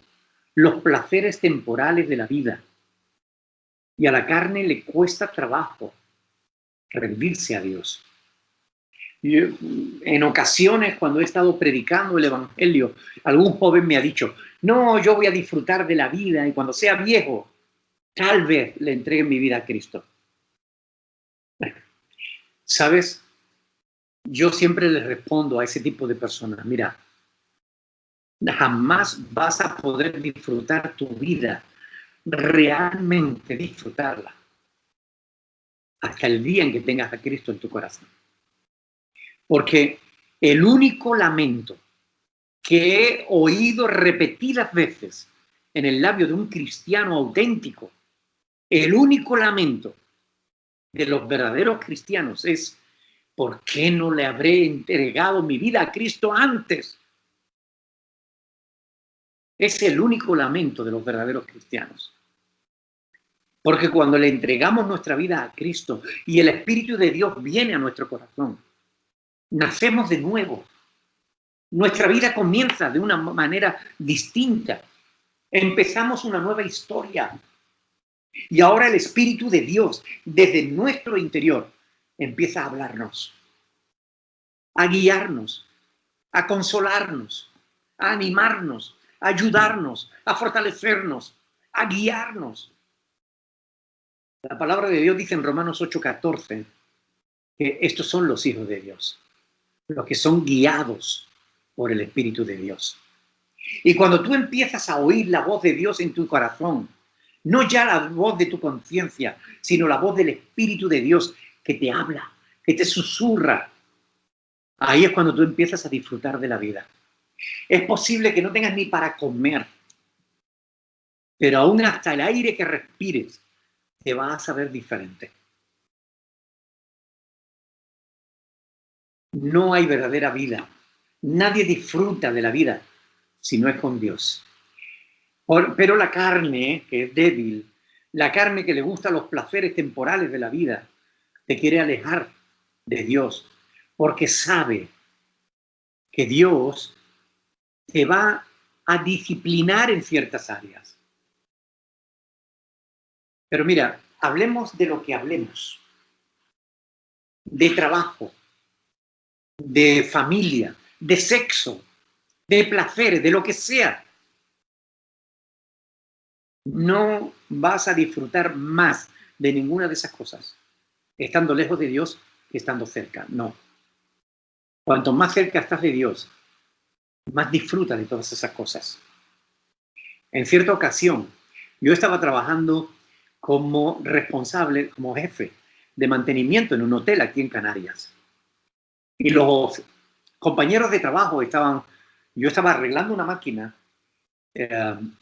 los placeres temporales de la vida. Y a la carne le cuesta trabajo rendirse a Dios. En ocasiones, cuando he estado predicando el Evangelio, algún joven me ha dicho, no, yo voy a disfrutar de la vida y cuando sea viejo, tal vez le entregue mi vida a Cristo. ¿Sabes? Yo siempre le respondo a ese tipo de personas, mira, jamás vas a poder disfrutar tu vida, realmente disfrutarla, hasta el día en que tengas a Cristo en tu corazón. Porque el único lamento que he oído repetidas veces en el labio de un cristiano auténtico, el único lamento de los verdaderos cristianos es ¿por qué no le habré entregado mi vida a Cristo antes? Es el único lamento de los verdaderos cristianos. Porque cuando le entregamos nuestra vida a Cristo y el Espíritu de Dios viene a nuestro corazón, nacemos de nuevo. Nuestra vida comienza de una manera distinta. Empezamos una nueva historia. Y ahora el Espíritu de Dios, desde nuestro interior, empieza a hablarnos, a guiarnos, a consolarnos, a animarnos, a ayudarnos, a fortalecernos, a guiarnos. La palabra de Dios dice en Romanos 8:14 que estos son los hijos de Dios, los que son guiados por el Espíritu de Dios. Y cuando tú empiezas a oír la voz de Dios en tu corazón, no ya la voz de tu conciencia, sino la voz del Espíritu de Dios que te habla, que te susurra, ahí es cuando tú empiezas a disfrutar de la vida. Es posible que no tengas ni para comer, pero aún hasta el aire que respires te va a saber diferente. No hay verdadera vida. Nadie disfruta de la vida si no es con Dios. Pero la carne, que es débil, la carne que le gusta los placeres temporales de la vida, te quiere alejar de Dios, porque sabe que Dios te va a disciplinar en ciertas áreas. Pero mira, hablemos de lo que hablemos, de trabajo, de familia, de sexo, de placeres, de lo que sea. No vas a disfrutar más de ninguna de esas cosas estando lejos de Dios que estando cerca. No. Cuanto más cerca estás de Dios, más disfrutas de todas esas cosas. En cierta ocasión, yo estaba trabajando como responsable, como jefe de mantenimiento en un hotel aquí en Canarias. Y los compañeros de trabajo yo estaba arreglando una máquina en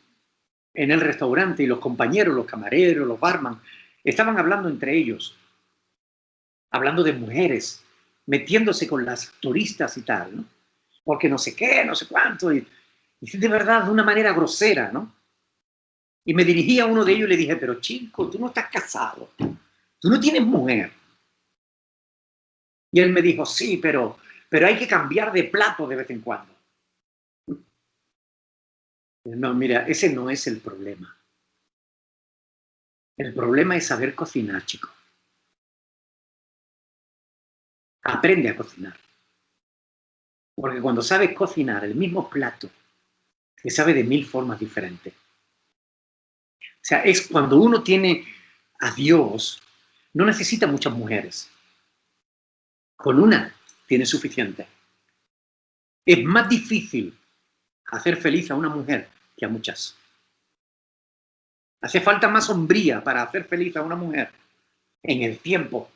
el restaurante y los compañeros, los camareros, los barman, estaban hablando entre ellos, hablando de mujeres, metiéndose con las turistas y tal, ¿no? Porque no sé qué, no sé cuánto, y de verdad, de una manera grosera, ¿no? Y me dirigí a uno de ellos y le dije, pero chico, tú no estás casado, tú no tienes mujer. Y él me dijo, sí, pero hay que cambiar de plato de vez en cuando. No, mira, ese no es el problema. El problema es saber cocinar, chico. Aprende a cocinar. Porque cuando sabes cocinar el mismo plato, se sabe de 1000 formas diferentes. O sea, es cuando uno tiene a Dios, no necesita muchas mujeres. Con una tiene suficiente. Es más difícil hacer feliz a una mujer que a muchas. Hace falta más hombría para hacer feliz a una mujer en el tiempo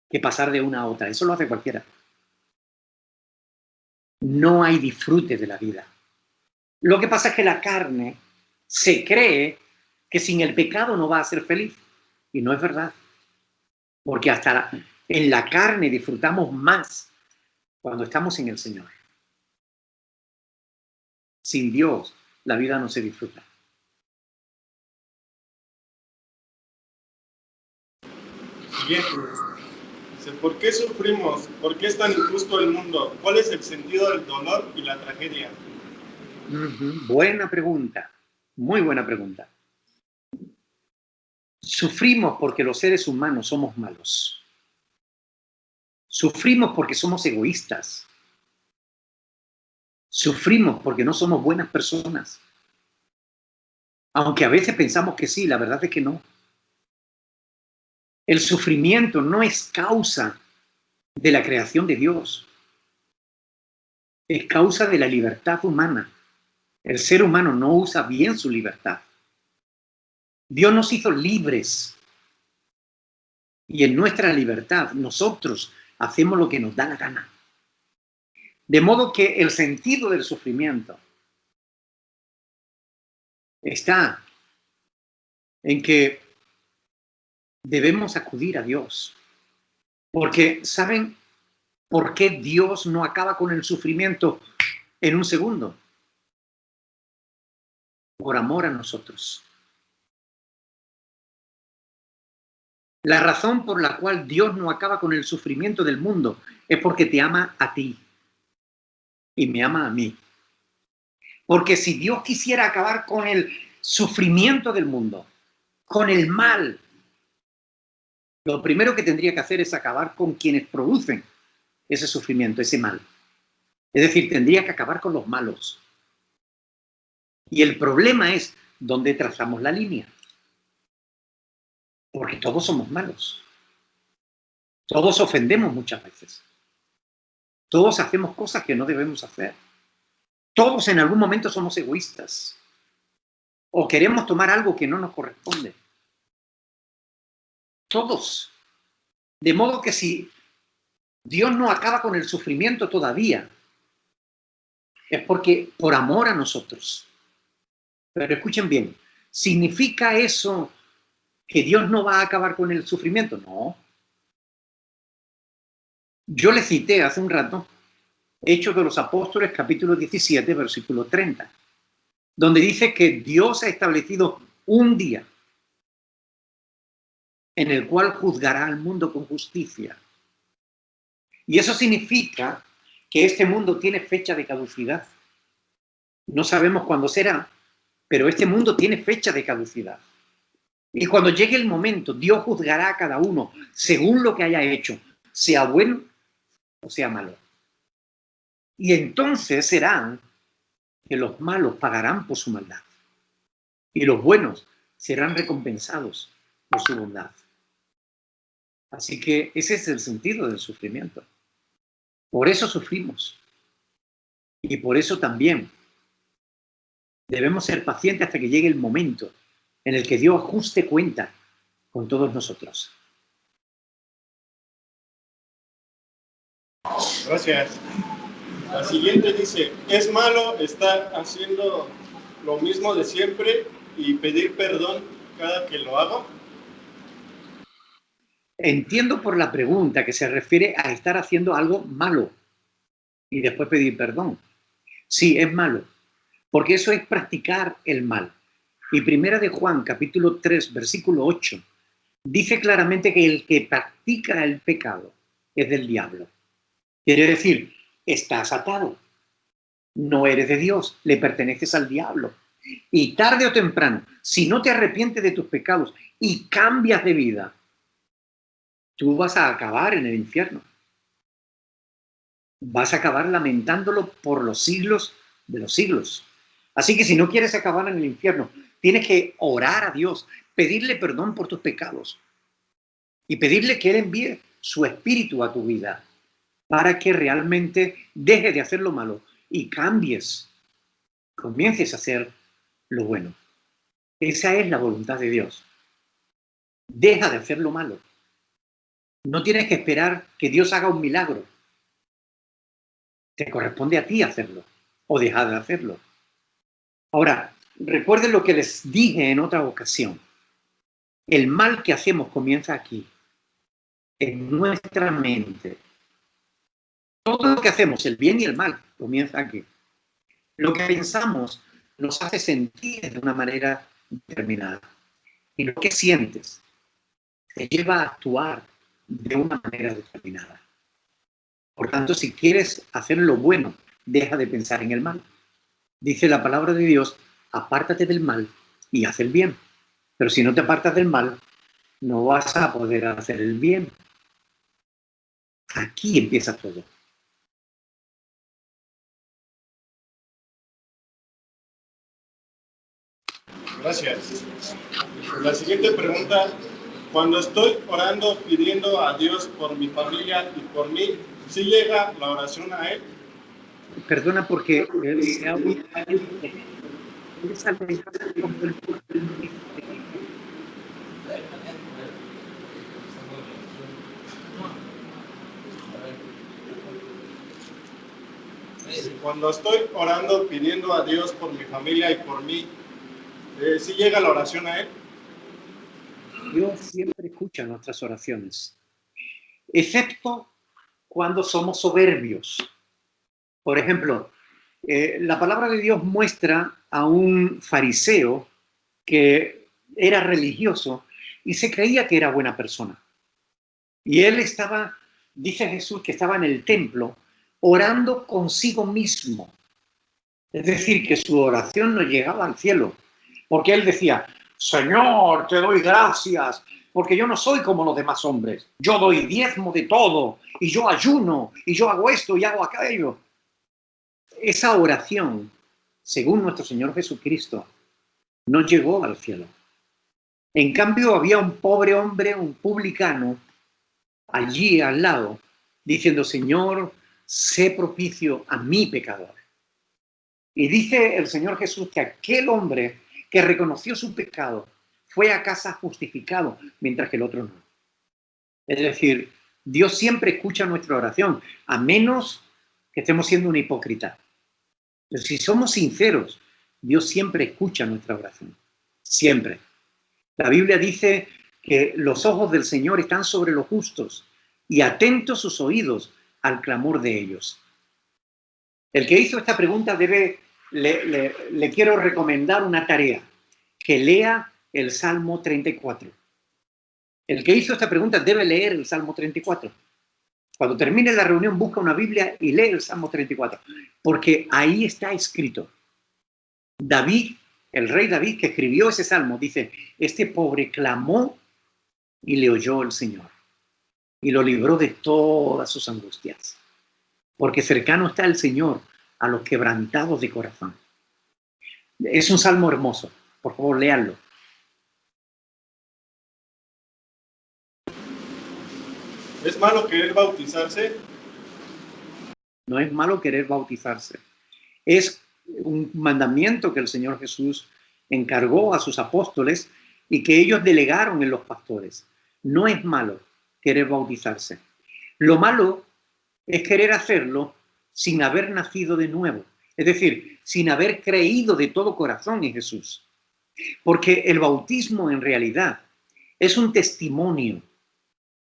que pasar de una a otra. Eso lo hace cualquiera. No hay disfrute de la vida. Lo que pasa es que la carne se cree que sin el pecado no va a ser feliz. Y no es verdad. Porque hasta en la carne disfrutamos más cuando estamos en el Señor. Sin Dios, la vida no se disfruta. Siguiente. Dice, ¿por qué sufrimos? ¿Por qué es tan injusto el mundo? ¿Cuál es el sentido del dolor y la tragedia? Buena pregunta. Muy buena pregunta. Sufrimos porque los seres humanos somos malos. Sufrimos porque somos egoístas. Sufrimos porque no somos buenas personas. Aunque a veces pensamos que sí, la verdad es que no. El sufrimiento no es causa de la creación de Dios. Es causa de la libertad humana. El ser humano no usa bien su libertad. Dios nos hizo libres. Y en nuestra libertad nosotros hacemos lo que nos da la gana. De modo que el sentido del sufrimiento está en que debemos acudir a Dios. Porque, ¿saben por qué Dios no acaba con el sufrimiento en un segundo? Por amor a nosotros. La razón por la cual Dios no acaba con el sufrimiento del mundo es porque te ama a ti, y me ama a mí. Porque si Dios quisiera acabar con el sufrimiento del mundo, con el mal, lo primero que tendría que hacer es acabar con quienes producen ese sufrimiento, ese mal. Es decir, tendría que acabar con los malos. Y el problema es dónde trazamos la línea. Porque todos somos malos. Todos ofendemos muchas veces. Todos hacemos cosas que no debemos hacer. Todos en algún momento somos egoístas. O queremos tomar algo que no nos corresponde. Todos. De modo que si Dios no acaba con el sufrimiento todavía, es porque por amor a nosotros. Pero escuchen bien, ¿significa eso que Dios no va a acabar con el sufrimiento? No. Yo le cité hace un rato Hechos de los Apóstoles, capítulo 17, versículo 30, donde dice que Dios ha establecido un día en el cual juzgará al mundo con justicia. Y eso significa que este mundo tiene fecha de caducidad. No sabemos cuándo será, pero este mundo tiene fecha de caducidad. Y cuando llegue el momento, Dios juzgará a cada uno según lo que haya hecho, sea bueno o sea malo. Y entonces será que los malos pagarán por su maldad y los buenos serán recompensados por su bondad. Así que ese es el sentido del sufrimiento. Por eso sufrimos. Y por eso también debemos ser pacientes hasta que llegue el momento en el que Dios ajuste cuenta con todos nosotros. Gracias. La siguiente dice, ¿es malo estar haciendo lo mismo de siempre y pedir perdón cada que lo hago? Entiendo por la pregunta que se refiere a estar haciendo algo malo y después pedir perdón. Sí, es malo, porque eso es practicar el mal. Y Primera de Juan, capítulo 3, versículo 8, dice claramente que el que practica el pecado es del diablo. Quiere decir, estás atado. No eres de Dios, le perteneces al diablo. Y tarde o temprano, si no te arrepientes de tus pecados y cambias de vida, tú vas a acabar en el infierno. Vas a acabar lamentándolo por los siglos de los siglos. Así que si no quieres acabar en el infierno, tienes que orar a Dios, pedirle perdón por tus pecados y pedirle que Él envíe su espíritu a tu vida para que realmente dejes de hacer lo malo y cambies, comiences a hacer lo bueno. Esa es la voluntad de Dios. Deja de hacer lo malo. No tienes que esperar que Dios haga un milagro. Te corresponde a ti hacerlo o dejar de hacerlo. Ahora, recuerden lo que les dije en otra ocasión. El mal que hacemos comienza aquí, en nuestra mente. Todo lo que hacemos, el bien y el mal, comienza aquí. Lo que pensamos nos hace sentir de una manera determinada. Y lo que sientes te lleva a actuar de una manera determinada. Por tanto, si quieres hacer lo bueno, deja de pensar en el mal. Dice la palabra de Dios, apártate del mal y haz el bien. Pero si no te apartas del mal, no vas a poder hacer el bien. Aquí empieza todo. Gracias. La siguiente pregunta, cuando estoy orando pidiendo a Dios por mi familia y por mí, ¿sí llega la oración a Él? Perdona porque Cuando estoy orando pidiendo a Dios por mi familia y por mí, ¿sí llega la oración a Él? Dios siempre escucha nuestras oraciones, excepto cuando somos soberbios. Por ejemplo, la palabra de Dios muestra a un fariseo que era religioso y se creía que era buena persona. Y él estaba, dice Jesús, que estaba en el templo orando consigo mismo. Es decir, que su oración no llegaba al cielo, porque él decía, Señor, te doy gracias, porque yo no soy como los demás hombres. Yo doy diezmo de todo, y yo ayuno, y yo hago esto y hago aquello. Esa oración, según nuestro Señor Jesucristo, no llegó al cielo. En cambio, había un pobre hombre, un publicano, allí al lado, diciendo, Señor, sé propicio a mi pecador. Y dice el Señor Jesús que aquel hombre que reconoció su pecado fue a casa justificado, mientras que el otro no. Es decir, Dios siempre escucha nuestra oración, a menos que estemos siendo un hipócrita. Pero si somos sinceros, Dios siempre escucha nuestra oración. Siempre. La Biblia dice que los ojos del Señor están sobre los justos y atentos sus oídos al clamor de ellos. El que hizo esta pregunta le quiero recomendar una tarea, que lea el Salmo 34. El que hizo esta pregunta debe leer el Salmo 34. Cuando termine la reunión, busca una Biblia y lee el Salmo 34, porque ahí está escrito. David, el rey David que escribió ese Salmo, dice, este pobre clamó y le oyó el Señor y lo libró de todas sus angustias, porque cercano está el Señor a los quebrantados de corazón. Es un salmo hermoso, por favor, léanlo. ¿Es malo querer bautizarse? No es malo querer bautizarse. Es un mandamiento que el Señor Jesús encargó a sus apóstoles y que ellos delegaron en los pastores. No es malo querer bautizarse. Lo malo es querer hacerlo sin haber nacido de nuevo. Es decir, sin haber creído de todo corazón en Jesús. Porque el bautismo en realidad es un testimonio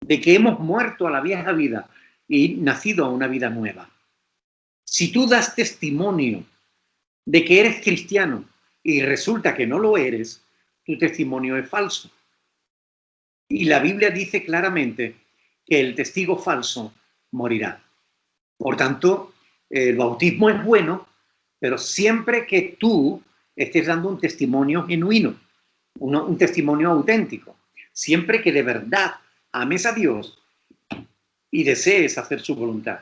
de que hemos muerto a la vieja vida y nacido a una vida nueva. Si tú das testimonio de que eres cristiano y resulta que no lo eres, tu testimonio es falso. Y la Biblia dice claramente que el testigo falso morirá. Por tanto, el bautismo es bueno, pero siempre que tú estés dando un testimonio genuino, un testimonio auténtico, siempre que de verdad ames a Dios y desees hacer su voluntad.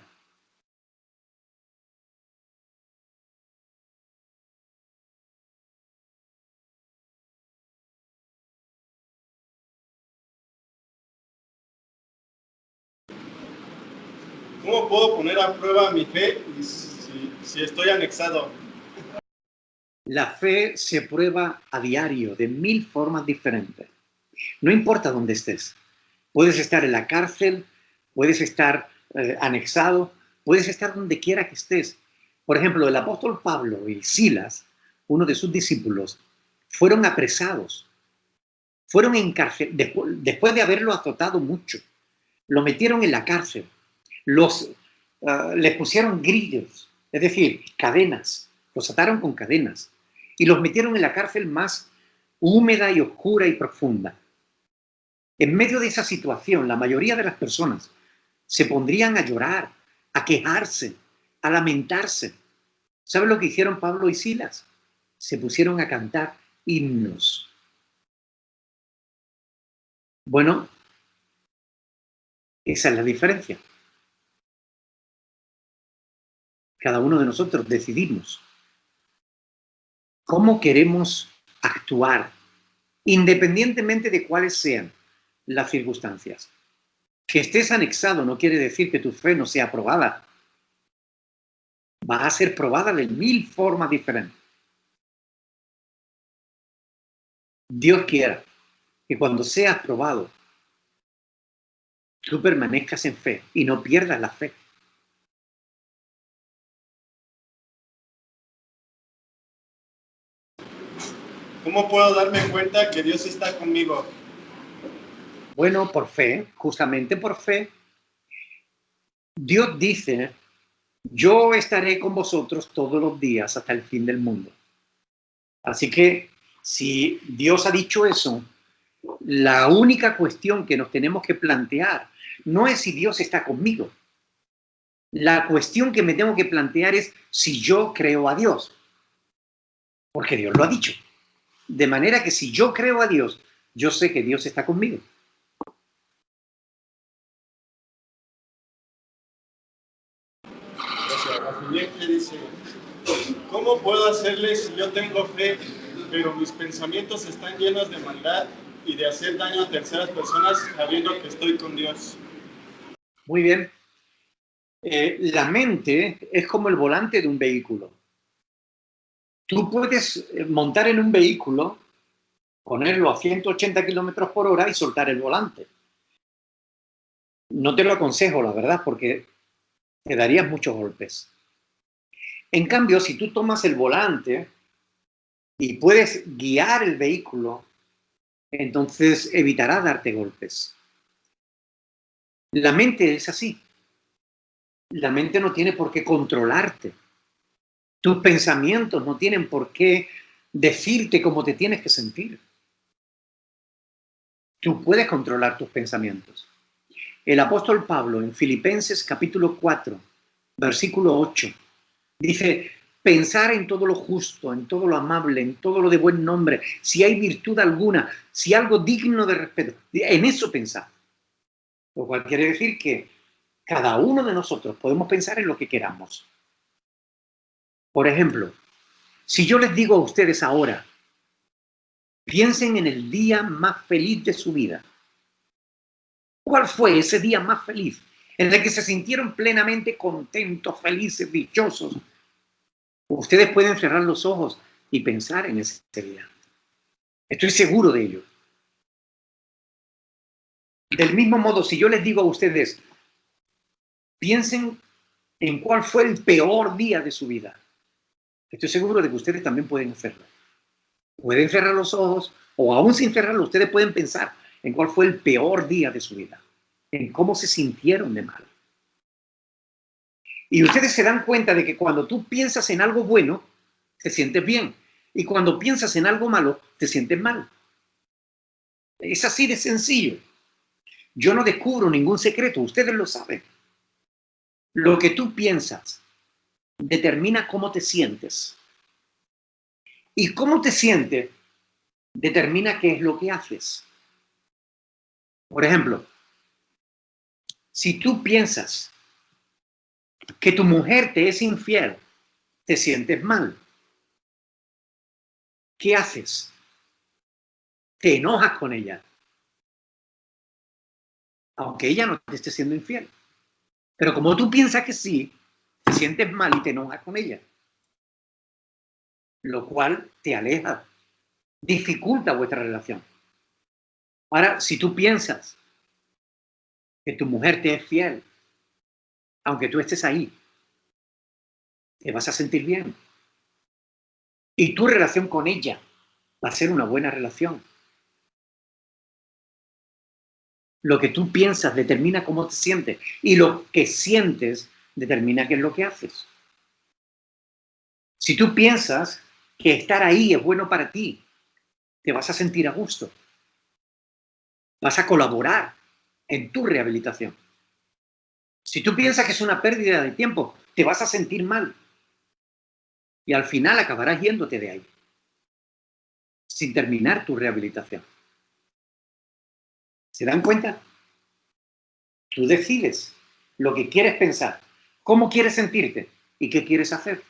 ¿Cómo puedo poner a prueba mi fe si estoy anexado? La fe se prueba a diario de 1000 formas diferentes. No importa dónde estés. Puedes estar en la cárcel, puedes estar anexado, puedes estar donde quiera que estés. Por ejemplo, el apóstol Pablo y Silas, uno de sus discípulos, fueron apresados, fueron encarcelados, después de haberlo azotado mucho, lo metieron en la cárcel, les pusieron grillos, es decir, cadenas, los ataron con cadenas y los metieron en la cárcel más húmeda y oscura y profunda. En medio de esa situación, la mayoría de las personas se pondrían a llorar, a quejarse, a lamentarse. ¿Saben lo que hicieron Pablo y Silas? Se pusieron a cantar himnos. Bueno, esa es la diferencia. Cada uno de nosotros decidimos cómo queremos actuar, independientemente de cuáles sean las circunstancias. Que estés anexado no quiere decir que tu fe no sea probada. Va a ser probada de 1000 formas diferentes. Dios quiera que cuando seas probado, tú permanezcas en fe y no pierdas la fe. ¿Cómo puedo darme cuenta que Dios está conmigo? Bueno, por fe, justamente por fe. Dios dice, yo estaré con vosotros todos los días hasta el fin del mundo. Así que si Dios ha dicho eso, la única cuestión que nos tenemos que plantear no es si Dios está conmigo. La cuestión que me tengo que plantear es si yo creo a Dios, porque Dios lo ha dicho. De manera que si yo creo a Dios, yo sé que Dios está conmigo. Gracias. La siguiente dice, ¿cómo puedo hacerle si yo tengo fe, pero mis pensamientos están llenos de maldad y de hacer daño a terceras personas sabiendo que estoy con Dios? Muy bien. La mente es como el volante de un vehículo. Tú puedes montar en un vehículo, ponerlo a 180 kilómetros por hora y soltar el volante. No te lo aconsejo, la verdad, porque te darías muchos golpes. En cambio, si tú tomas el volante y puedes guiar el vehículo, entonces evitará darte golpes. La mente es así. La mente no tiene por qué controlarte. Tus pensamientos no tienen por qué decirte cómo te tienes que sentir. Tú puedes controlar tus pensamientos. El apóstol Pablo en Filipenses capítulo 4, versículo 8, dice, pensar en todo lo justo, en todo lo amable, en todo lo de buen nombre, si hay virtud alguna, si algo digno de respeto, en eso pensar. Lo cual quiere decir que cada uno de nosotros podemos pensar en lo que queramos. Por ejemplo, si yo les digo a ustedes ahora, piensen en el día más feliz de su vida. ¿Cuál fue ese día más feliz en el que se sintieron plenamente contentos, felices, dichosos? Ustedes pueden cerrar los ojos y pensar en ese día. Estoy seguro de ello. Del mismo modo, si yo les digo a ustedes, piensen en cuál fue el peor día de su vida. Estoy seguro de que ustedes también pueden hacerlo. Pueden cerrar los ojos o aún sin cerrarlos, ustedes pueden pensar en cuál fue el peor día de su vida, en cómo se sintieron de mal. Y ustedes se dan cuenta de que cuando tú piensas en algo bueno, te sientes bien. Y cuando piensas en algo malo, te sientes mal. Es así de sencillo. Yo no descubro ningún secreto, ustedes lo saben. Lo que tú piensas determina cómo te sientes. Y cómo te sientes determina qué es lo que haces. Por ejemplo, si tú piensas que tu mujer te es infiel, te sientes mal. ¿Qué haces? Te enojas con ella, aunque ella no te esté siendo infiel. Pero como tú piensas que sí, te sientes mal y te enojas con ella, lo cual te aleja, dificulta vuestra relación. Ahora, si tú piensas que tu mujer te es fiel, aunque tú estés ahí, te vas a sentir bien. Y tu relación con ella va a ser una buena relación. Lo que tú piensas determina cómo te sientes y lo que sientes determina qué es lo que haces. Si tú piensas que estar ahí es bueno para ti, te vas a sentir a gusto. Vas a colaborar en tu rehabilitación. Si tú piensas que es una pérdida de tiempo, te vas a sentir mal. Y al final acabarás yéndote de ahí, sin terminar tu rehabilitación. ¿Se dan cuenta? Tú decides lo que quieres pensar, cómo quieres sentirte y qué quieres hacer.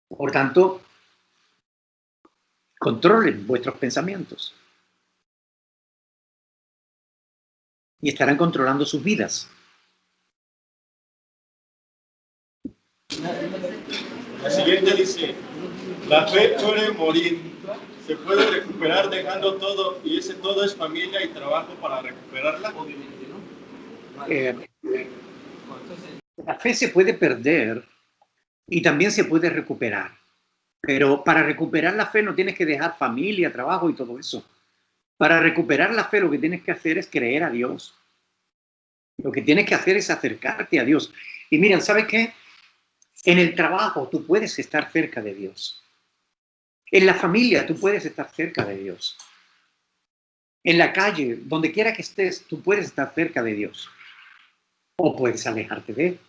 Por tanto, controlen vuestros pensamientos y estarán controlando sus vidas. La siguiente dice, la fe puede morir, se puede recuperar dejando todo y ese todo es familia y trabajo para recuperarla. Eh, la fe se puede perder y también se puede recuperar. Pero para recuperar la fe no tienes que dejar familia, trabajo y todo eso. Para recuperar la fe lo que tienes que hacer es creer a Dios. Lo que tienes que hacer es acercarte a Dios. Y miren, ¿sabes qué? En el trabajo tú puedes estar cerca de Dios. En la familia tú puedes estar cerca de Dios. En la calle, donde quiera que estés, tú puedes estar cerca de Dios. O puedes alejarte de Él.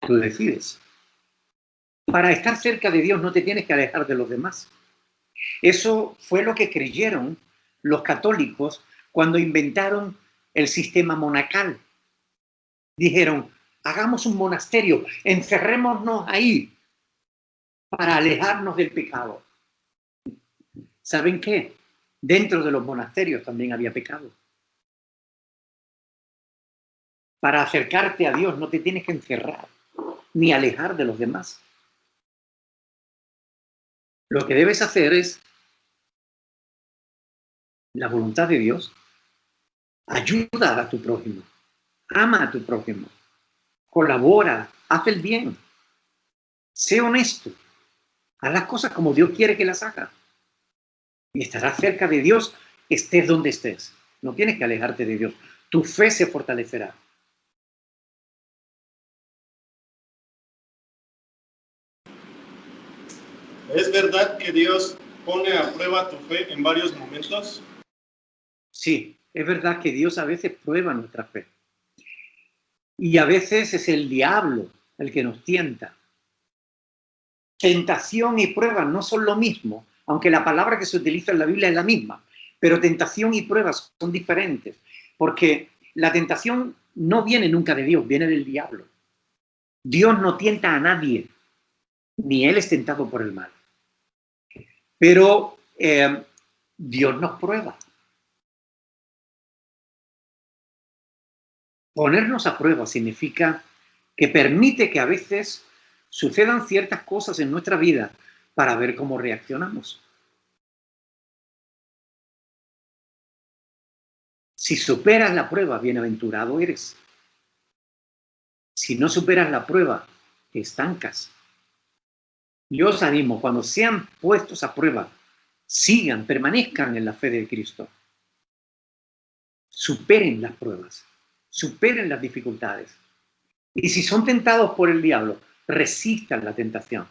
Tú decides. Para estar cerca de Dios no te tienes que alejar de los demás. Eso fue lo que creyeron los católicos cuando inventaron el sistema monacal. Dijeron, hagamos un monasterio, encerrémonos ahí para alejarnos del pecado. ¿Saben qué? Dentro de los monasterios también había pecado. Para acercarte a Dios no te tienes que encerrar ni alejar de los demás. Lo que debes hacer es la voluntad de Dios. Ayuda a tu prójimo. Ama a tu prójimo. Colabora. Haz el bien. Sé honesto. Haz las cosas como Dios quiere que las hagas. Y estarás cerca de Dios, estés donde estés. No tienes que alejarte de Dios. Tu fe se fortalecerá. ¿Es verdad que Dios pone a prueba tu fe en varios momentos? Sí, es verdad que Dios a veces prueba nuestra fe. Y a veces es el diablo el que nos tienta. Tentación y prueba no son lo mismo, aunque la palabra que se utiliza en la Biblia es la misma. Pero tentación y pruebas son diferentes, porque la tentación no viene nunca de Dios, viene del diablo. Dios no tienta a nadie, ni Él es tentado por el mal. Pero Dios nos prueba. Ponernos a prueba significa que permite que a veces sucedan ciertas cosas en nuestra vida para ver cómo reaccionamos. Si superas la prueba, bienaventurado eres. Si no superas la prueba, te estancas. Yo os animo, cuando sean puestos a prueba, sigan, permanezcan en la fe de Cristo. Superen las pruebas, superen las dificultades. Y si son tentados por el diablo, resistan la tentación.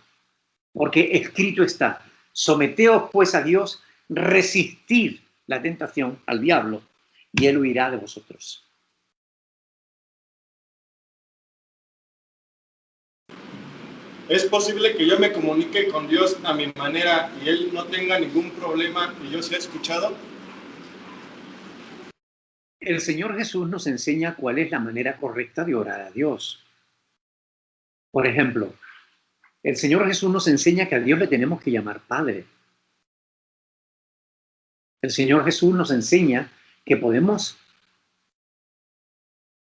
Porque escrito está, someteos pues a Dios, resistid la tentación al diablo, y él huirá de vosotros. ¿Es posible que yo me comunique con Dios a mi manera y Él no tenga ningún problema y yo sea escuchado? El Señor Jesús nos enseña cuál es la manera correcta de orar a Dios. Por ejemplo, el Señor Jesús nos enseña que a Dios le tenemos que llamar Padre. El Señor Jesús nos enseña que podemos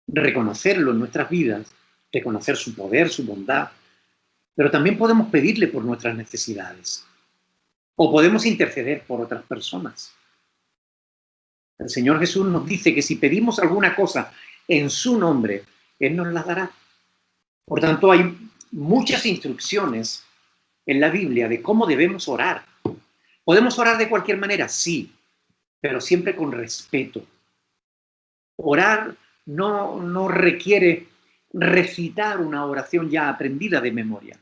reconocerlo en nuestras vidas, reconocer su poder, su bondad, pero también podemos pedirle por nuestras necesidades o podemos interceder por otras personas. El Señor Jesús nos dice que si pedimos alguna cosa en su nombre, Él nos la dará. Por tanto, hay muchas instrucciones en la Biblia de cómo debemos orar. ¿Podemos orar de cualquier manera? Sí, pero siempre con respeto. Orar no requiere recitar una oración ya aprendida de memoria.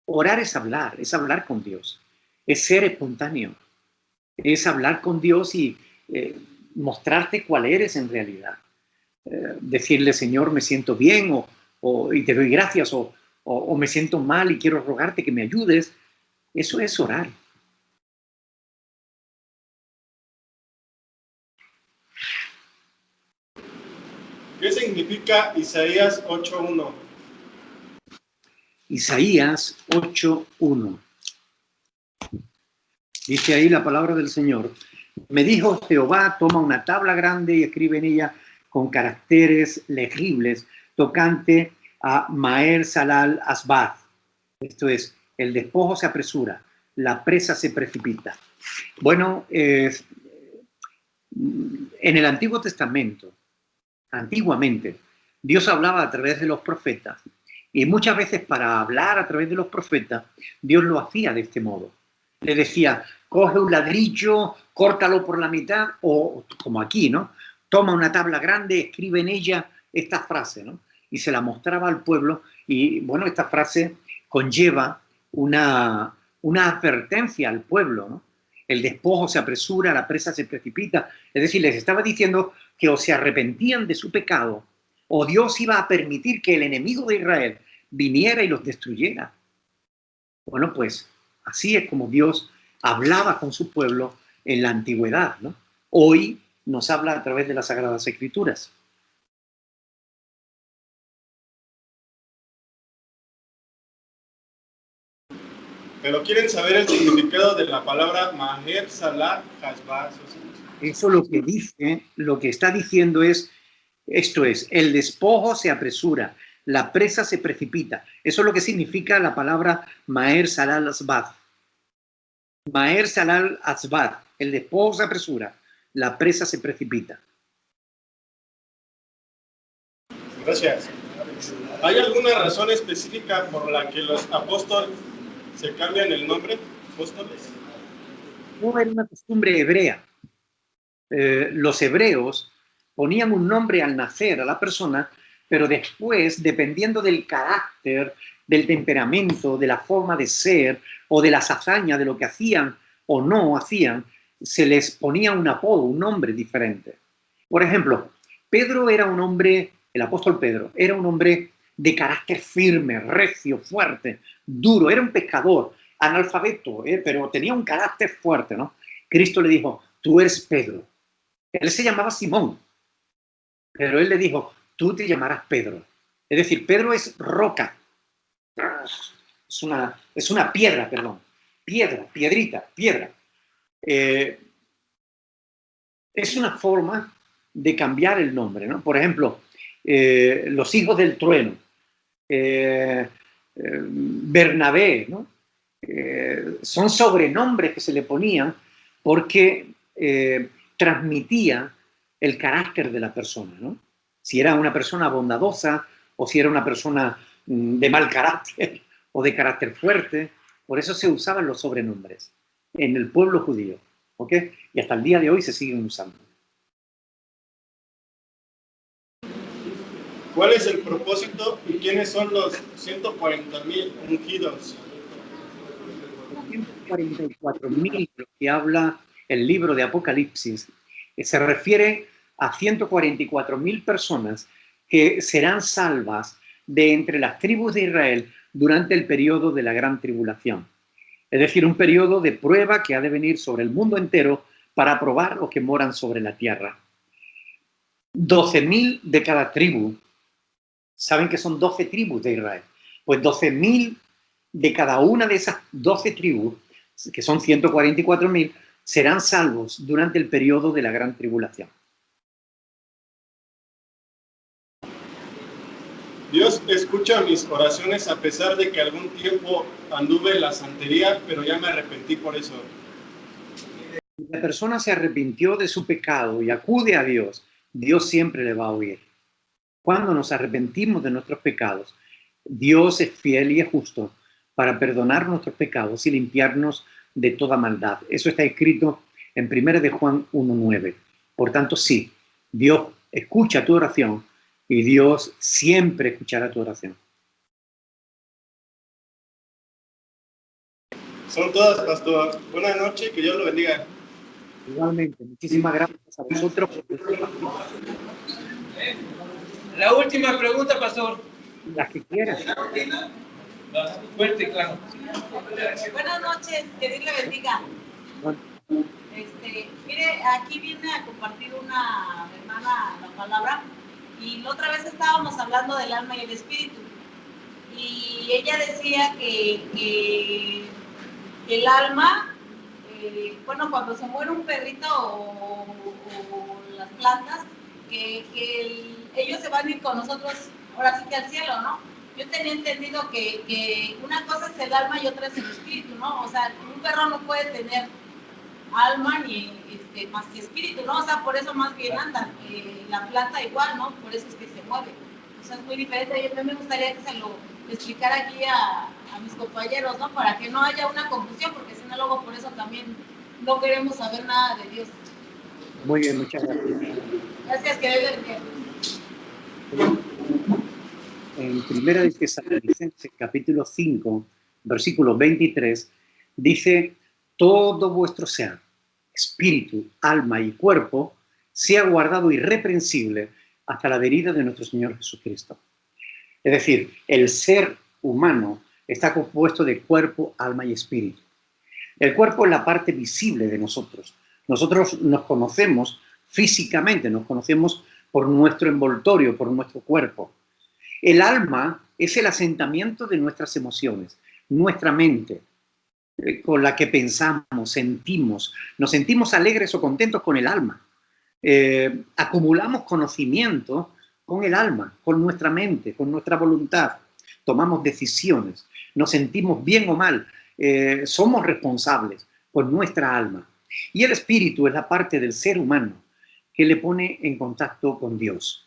Orar es hablar con Dios, es ser espontáneo, es hablar con Dios y mostrarte cuál eres en realidad. Decirle, Señor, me siento bien y te doy gracias, o me siento mal y quiero rogarte que me ayudes. Eso es orar. ¿Qué significa Isaías 8:1? Isaías 8:1. Dice ahí la palabra del Señor. Me dijo Jehová, toma una tabla grande y escribe en ella con caracteres legibles, tocante a Maher Salal Asbaz. Esto es, el despojo se apresura, la presa se precipita. Bueno, en el Antiguo Testamento, antiguamente, Dios hablaba a través de los profetas, y muchas veces para hablar a través de los profetas, Dios lo hacía de este modo. Le decía, coge un ladrillo, córtalo por la mitad, o como aquí, ¿no? Toma una tabla grande, escribe en ella esta frase, ¿no? Y se la mostraba al pueblo, y bueno, esta frase conlleva una advertencia al pueblo, ¿no? El despojo se apresura, la presa se precipita. Es decir, les estaba diciendo que o se arrepentían de su pecado, o Dios iba a permitir que el enemigo de Israel viniera y los destruyera. Bueno, pues así es como Dios hablaba con su pueblo en la antigüedad, ¿no? Hoy nos habla a través de las Sagradas Escrituras. Pero quieren saber el significado de la palabra Maher Salah Hashbaz. Eso lo que dice, lo que está diciendo es, esto es, el despojo se apresura, la presa se precipita. Eso es lo que significa la palabra Maher Salah Asbad. Maher Salah Asbad, el despojo se apresura, la presa se precipita. Gracias. ¿Hay alguna razón específica por la que los apóstoles se cambian el nombre? ¿Apóstoles? No era una costumbre hebrea. Los hebreos ponían un nombre al nacer a la persona, pero después, dependiendo del carácter, del temperamento, de la forma de ser o de las hazañas, de lo que hacían o no hacían, se les ponía un apodo, un nombre diferente. Por ejemplo, Pedro era un hombre, el apóstol Pedro, era un hombre de carácter firme, recio, fuerte, duro, era un pescador, analfabeto, pero tenía un carácter fuerte, ¿no? Cristo le dijo, tú eres Pedro. Él se llamaba Simón, pero él le dijo, tú te llamarás Pedro. Es decir, Pedro es roca. Es una piedra, perdón. Piedra, piedrita, piedra. Es una forma de cambiar el nombre, ¿no? Por ejemplo, los hijos del trueno, Bernabé, ¿no? Son sobrenombres que se le ponían porque transmitía el carácter de la persona, ¿no? Si era una persona bondadosa o si era una persona de mal carácter o de carácter fuerte. Por eso se usaban los sobrenombres en el pueblo judío, ¿ok? Y hasta el día de hoy se siguen usando. ¿Cuál es el propósito y quiénes son los 140,000 ungidos? 144,000, lo que habla el libro de Apocalipsis, se refiere a 144,000 personas que serán salvas de entre las tribus de Israel durante el periodo de la gran tribulación. Es decir, un periodo de prueba que ha de venir sobre el mundo entero para probar los que moran sobre la tierra. 12,000 de cada tribu. Saben que son 12 tribus de Israel. Pues 12,000 de cada una de esas 12 tribus, que son 144,000, serán salvos durante el periodo de la gran tribulación. Dios escucha mis oraciones a pesar de que algún tiempo anduve en la santería, pero ya me arrepentí por eso. Si la persona se arrepintió de su pecado y acude a Dios, Dios siempre le va a oír. Cuando nos arrepentimos de nuestros pecados, Dios es fiel y es justo para perdonar nuestros pecados y limpiarnos de toda maldad. Eso está escrito en 1 de Juan 1:9. Por tanto, sí, Dios escucha tu oración y Dios siempre escuchará tu oración. Son todas, pastor. Buenas noches, que Dios lo bendiga. Igualmente, muchísimas gracias a vosotros. La última pregunta, pastor. Las que quieras. Fuerte, claro. Buenas noches, que Dios le bendiga. Mire, aquí viene a compartir una hermana la palabra y la otra vez estábamos hablando del alma y el espíritu y ella decía que el alma, bueno, cuando se muere un perrito o las plantas, que ellos se van a ir con nosotros ahora sí que al cielo, ¿no? Yo tenía entendido que una cosa es el alma y otra es el espíritu, ¿no? O sea, un perro no puede tener alma ni más que espíritu, ¿no? O sea, por eso más bien anda. La planta igual, ¿no? Por eso es que se mueve. O sea, es muy diferente. Y a mí me gustaría que se lo explicara aquí a mis compañeros, ¿no? Para que no haya una confusión, porque si no, luego por eso también no queremos saber nada de Dios. Muy bien, muchas gracias. Gracias, que Dios les bendiga. En 1 de Tesalonicenses, capítulo 5, versículo 23, dice, todo vuestro ser, espíritu, alma y cuerpo, sea guardado irreprensible hasta la venida de nuestro Señor Jesucristo. Es decir, el ser humano está compuesto de cuerpo, alma y espíritu. El cuerpo es la parte visible de nosotros. Nosotros nos conocemos físicamente, nos conocemos por nuestro envoltorio, por nuestro cuerpo. El alma es el asentamiento de nuestras emociones, nuestra mente, con la que pensamos, sentimos. Nos sentimos alegres o contentos con el alma. Acumulamos conocimiento con el alma, con nuestra mente, con nuestra voluntad. Tomamos decisiones, nos sentimos bien o mal, somos responsables por nuestra alma. Y el espíritu es la parte del ser humano que le pone en contacto con Dios.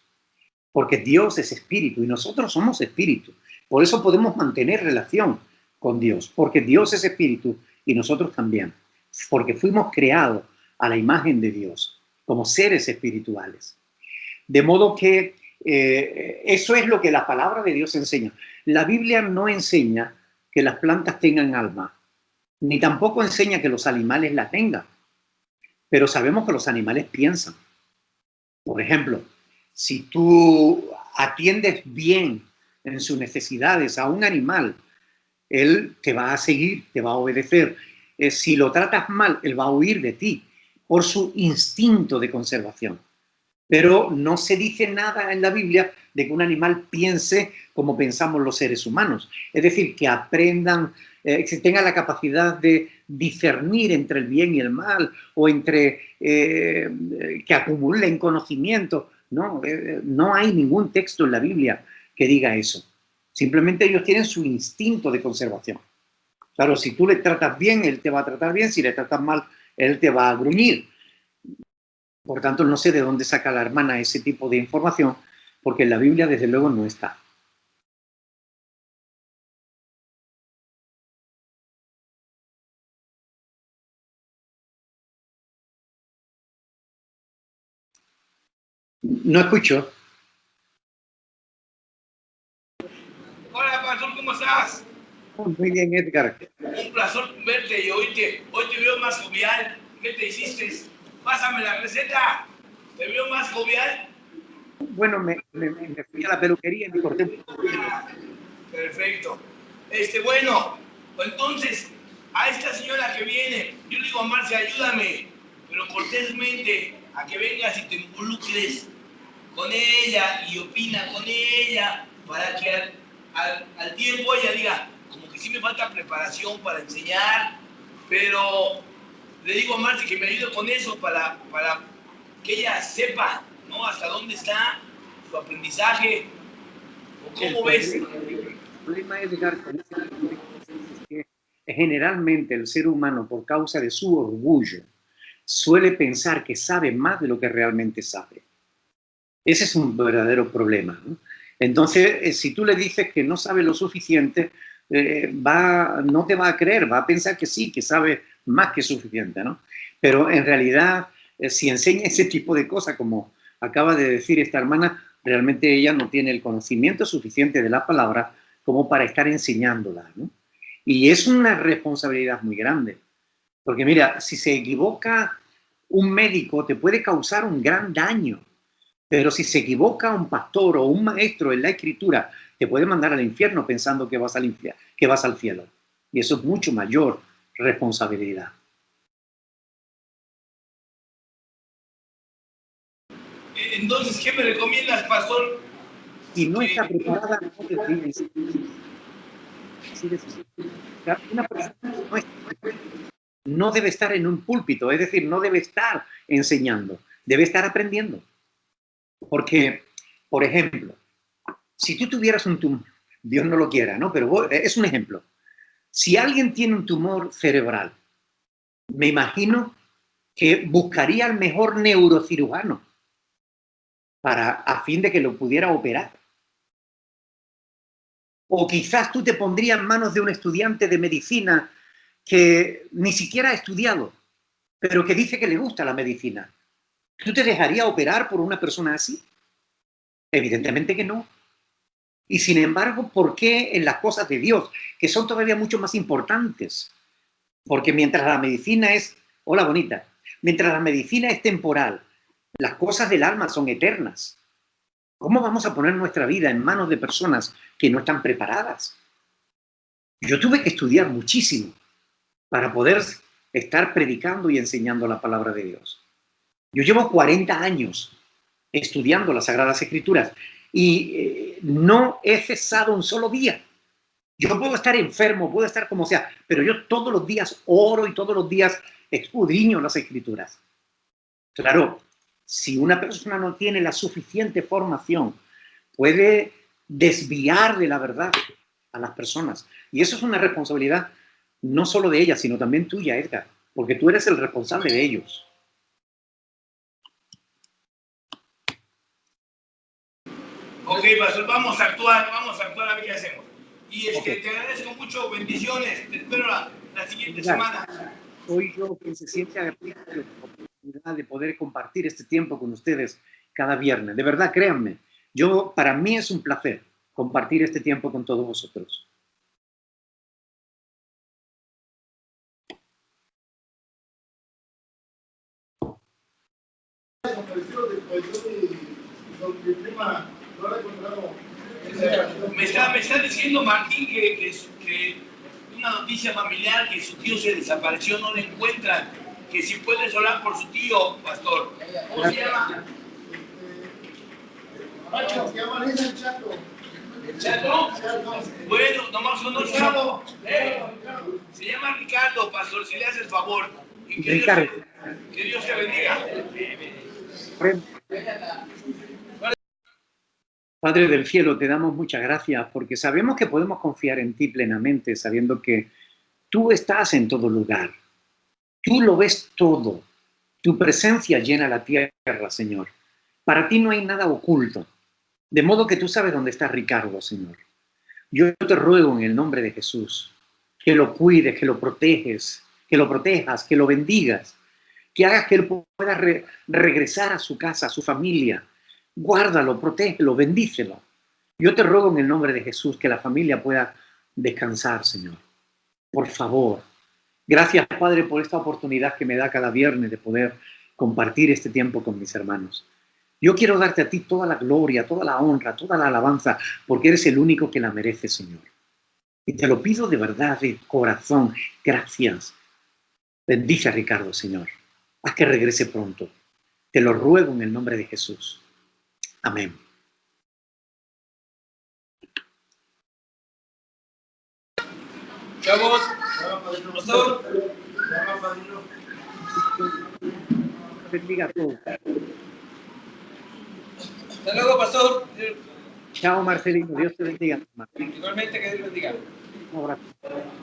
Porque Dios es espíritu y nosotros somos espíritu. Por eso podemos mantener relación con Dios, porque Dios es espíritu y nosotros también. Porque fuimos creados a la imagen de Dios, como seres espirituales. De modo que eso es lo que la palabra de Dios enseña. La Biblia no enseña que las plantas tengan alma, ni tampoco enseña que los animales la tengan. Pero sabemos que los animales piensan. Por ejemplo, si tú atiendes bien en sus necesidades a un animal, él te va a seguir, te va a obedecer. Si lo tratas mal, él va a huir de ti por su instinto de conservación. Pero no se dice nada en la Biblia de que un animal piense como pensamos los seres humanos. Es decir, que aprendan, que tengan la capacidad de discernir entre el bien y el mal, o entre que acumulen conocimiento. No, no hay ningún texto en la Biblia que diga eso. Simplemente ellos tienen su instinto de conservación. Claro, si tú le tratas bien, él te va a tratar bien. Si le tratas mal, él te va a gruñir. Por tanto, no sé de dónde saca la hermana ese tipo de información, porque en la Biblia, desde luego, no está. No escucho. Hola, pastor, ¿cómo estás? Muy bien, Edgar. Un placer verte y oírte. Hoy te veo más jovial. ¿Qué te hiciste? Pásame la receta. ¿Te veo más jovial? Bueno, me fui a la peluquería y me corté un poco. Perfecto. Bueno, entonces, a esta señora que viene, yo le digo a Marcia, ayúdame, pero cortésmente, a que vengas y te involucres con ella y opina con ella, para que al tiempo ella diga, como que sí me falta preparación para enseñar, pero le digo a Marcia que me ayude con eso para que ella sepa, ¿no? Hasta dónde está su aprendizaje, o cómo ves. El problema, Edgar, es que generalmente el ser humano, por causa de su orgullo, suele pensar que sabe más de lo que realmente sabe. Ese es un verdadero problema, ¿no? Entonces, si tú le dices que no sabe lo suficiente, no te va a creer, va a pensar que sí, que sabe más que suficiente, ¿no? Pero en realidad, si enseña ese tipo de cosas, como acaba de decir esta hermana, realmente ella no tiene el conocimiento suficiente de la palabra como para estar enseñándola, ¿no? Y es una responsabilidad muy grande. Porque mira, si se equivoca un médico, te puede causar un gran daño. Pero si se equivoca un pastor o un maestro en la escritura, te puede mandar al infierno pensando que vas al cielo. Y eso es mucho mayor responsabilidad. Entonces, ¿qué me recomiendas, pastor? Si no está preparada, no te ríes. Así de sencillo. Una persona no debe estar en un púlpito, es decir, no debe estar enseñando, debe estar aprendiendo. Porque, por ejemplo, si tú tuvieras un tumor, Dios no lo quiera, ¿no? Pero es un ejemplo. Si alguien tiene un tumor cerebral, me imagino que buscaría al mejor neurocirujano a fin de que lo pudiera operar. O quizás tú te pondrías en manos de un estudiante de medicina que ni siquiera ha estudiado, pero que dice que le gusta la medicina. ¿Tú te dejarías operar por una persona así? Evidentemente que no. Y sin embargo, ¿por qué en las cosas de Dios, que son todavía mucho más importantes? Porque mientras la medicina es, hola bonita, mientras la medicina es temporal, las cosas del alma son eternas. ¿Cómo vamos a poner nuestra vida en manos de personas que no están preparadas? Yo tuve que estudiar muchísimo para poder estar predicando y enseñando la palabra de Dios. Yo llevo 40 años estudiando las Sagradas Escrituras y no he cesado un solo día. Yo puedo estar enfermo, puedo estar como sea, pero yo todos los días oro y todos los días escudriño las Escrituras. Claro, si una persona no tiene la suficiente formación, puede desviar de la verdad a las personas. Y eso es una responsabilidad no solo de ellas, sino también tuya, Edgar, porque tú eres el responsable de ellos. Ok, pastor, vamos a actuar a ver qué hacemos. Y Okay. te agradezco mucho, bendiciones, te espero la siguiente Edgar, semana. soy yo quien se siente agradecido por la oportunidad de poder compartir este tiempo con ustedes cada viernes. De verdad, créanme, para mí es un placer compartir este tiempo con todos vosotros. Me está diciendo Martín que una noticia familiar, que su tío se desapareció, no lo encuentran. Que si puedes orar por su tío, pastor. ¿Cómo se llama? Se llama Lisa Chato. ¿Chato? Bueno, nomás un Ricardo. Se llama Ricardo, pastor, si le haces el favor. Y que Dios te bendiga. Padre del cielo, te damos muchas gracias porque sabemos que podemos confiar en ti plenamente, sabiendo que tú estás en todo lugar. Tú lo ves todo. Tu presencia llena la tierra, Señor. Para ti no hay nada oculto. De modo que tú sabes dónde está Ricardo, Señor. Yo te ruego en el nombre de Jesús que lo cuides, que lo protejas, que lo bendigas, que hagas que él pueda regresar a su casa, a su familia. Guárdalo, protégelo, bendícelo. Yo te ruego en el nombre de Jesús que la familia pueda descansar, Señor. Por favor. Gracias, Padre, por esta oportunidad que me da cada viernes de poder compartir este tiempo con mis hermanos. Yo quiero darte a ti toda la gloria, toda la honra, toda la alabanza, porque eres el único que la merece, Señor. Y te lo pido de verdad, de corazón. Gracias. Bendice a Ricardo, Señor. Haz que regrese pronto. Te lo ruego en el nombre de Jesús. Amén. Chavos, pastor. Bendiga a todos. Hasta luego, pastor. Chao, Marcelino. Dios te bendiga. Igualmente, que Dios bendiga. Un abrazo.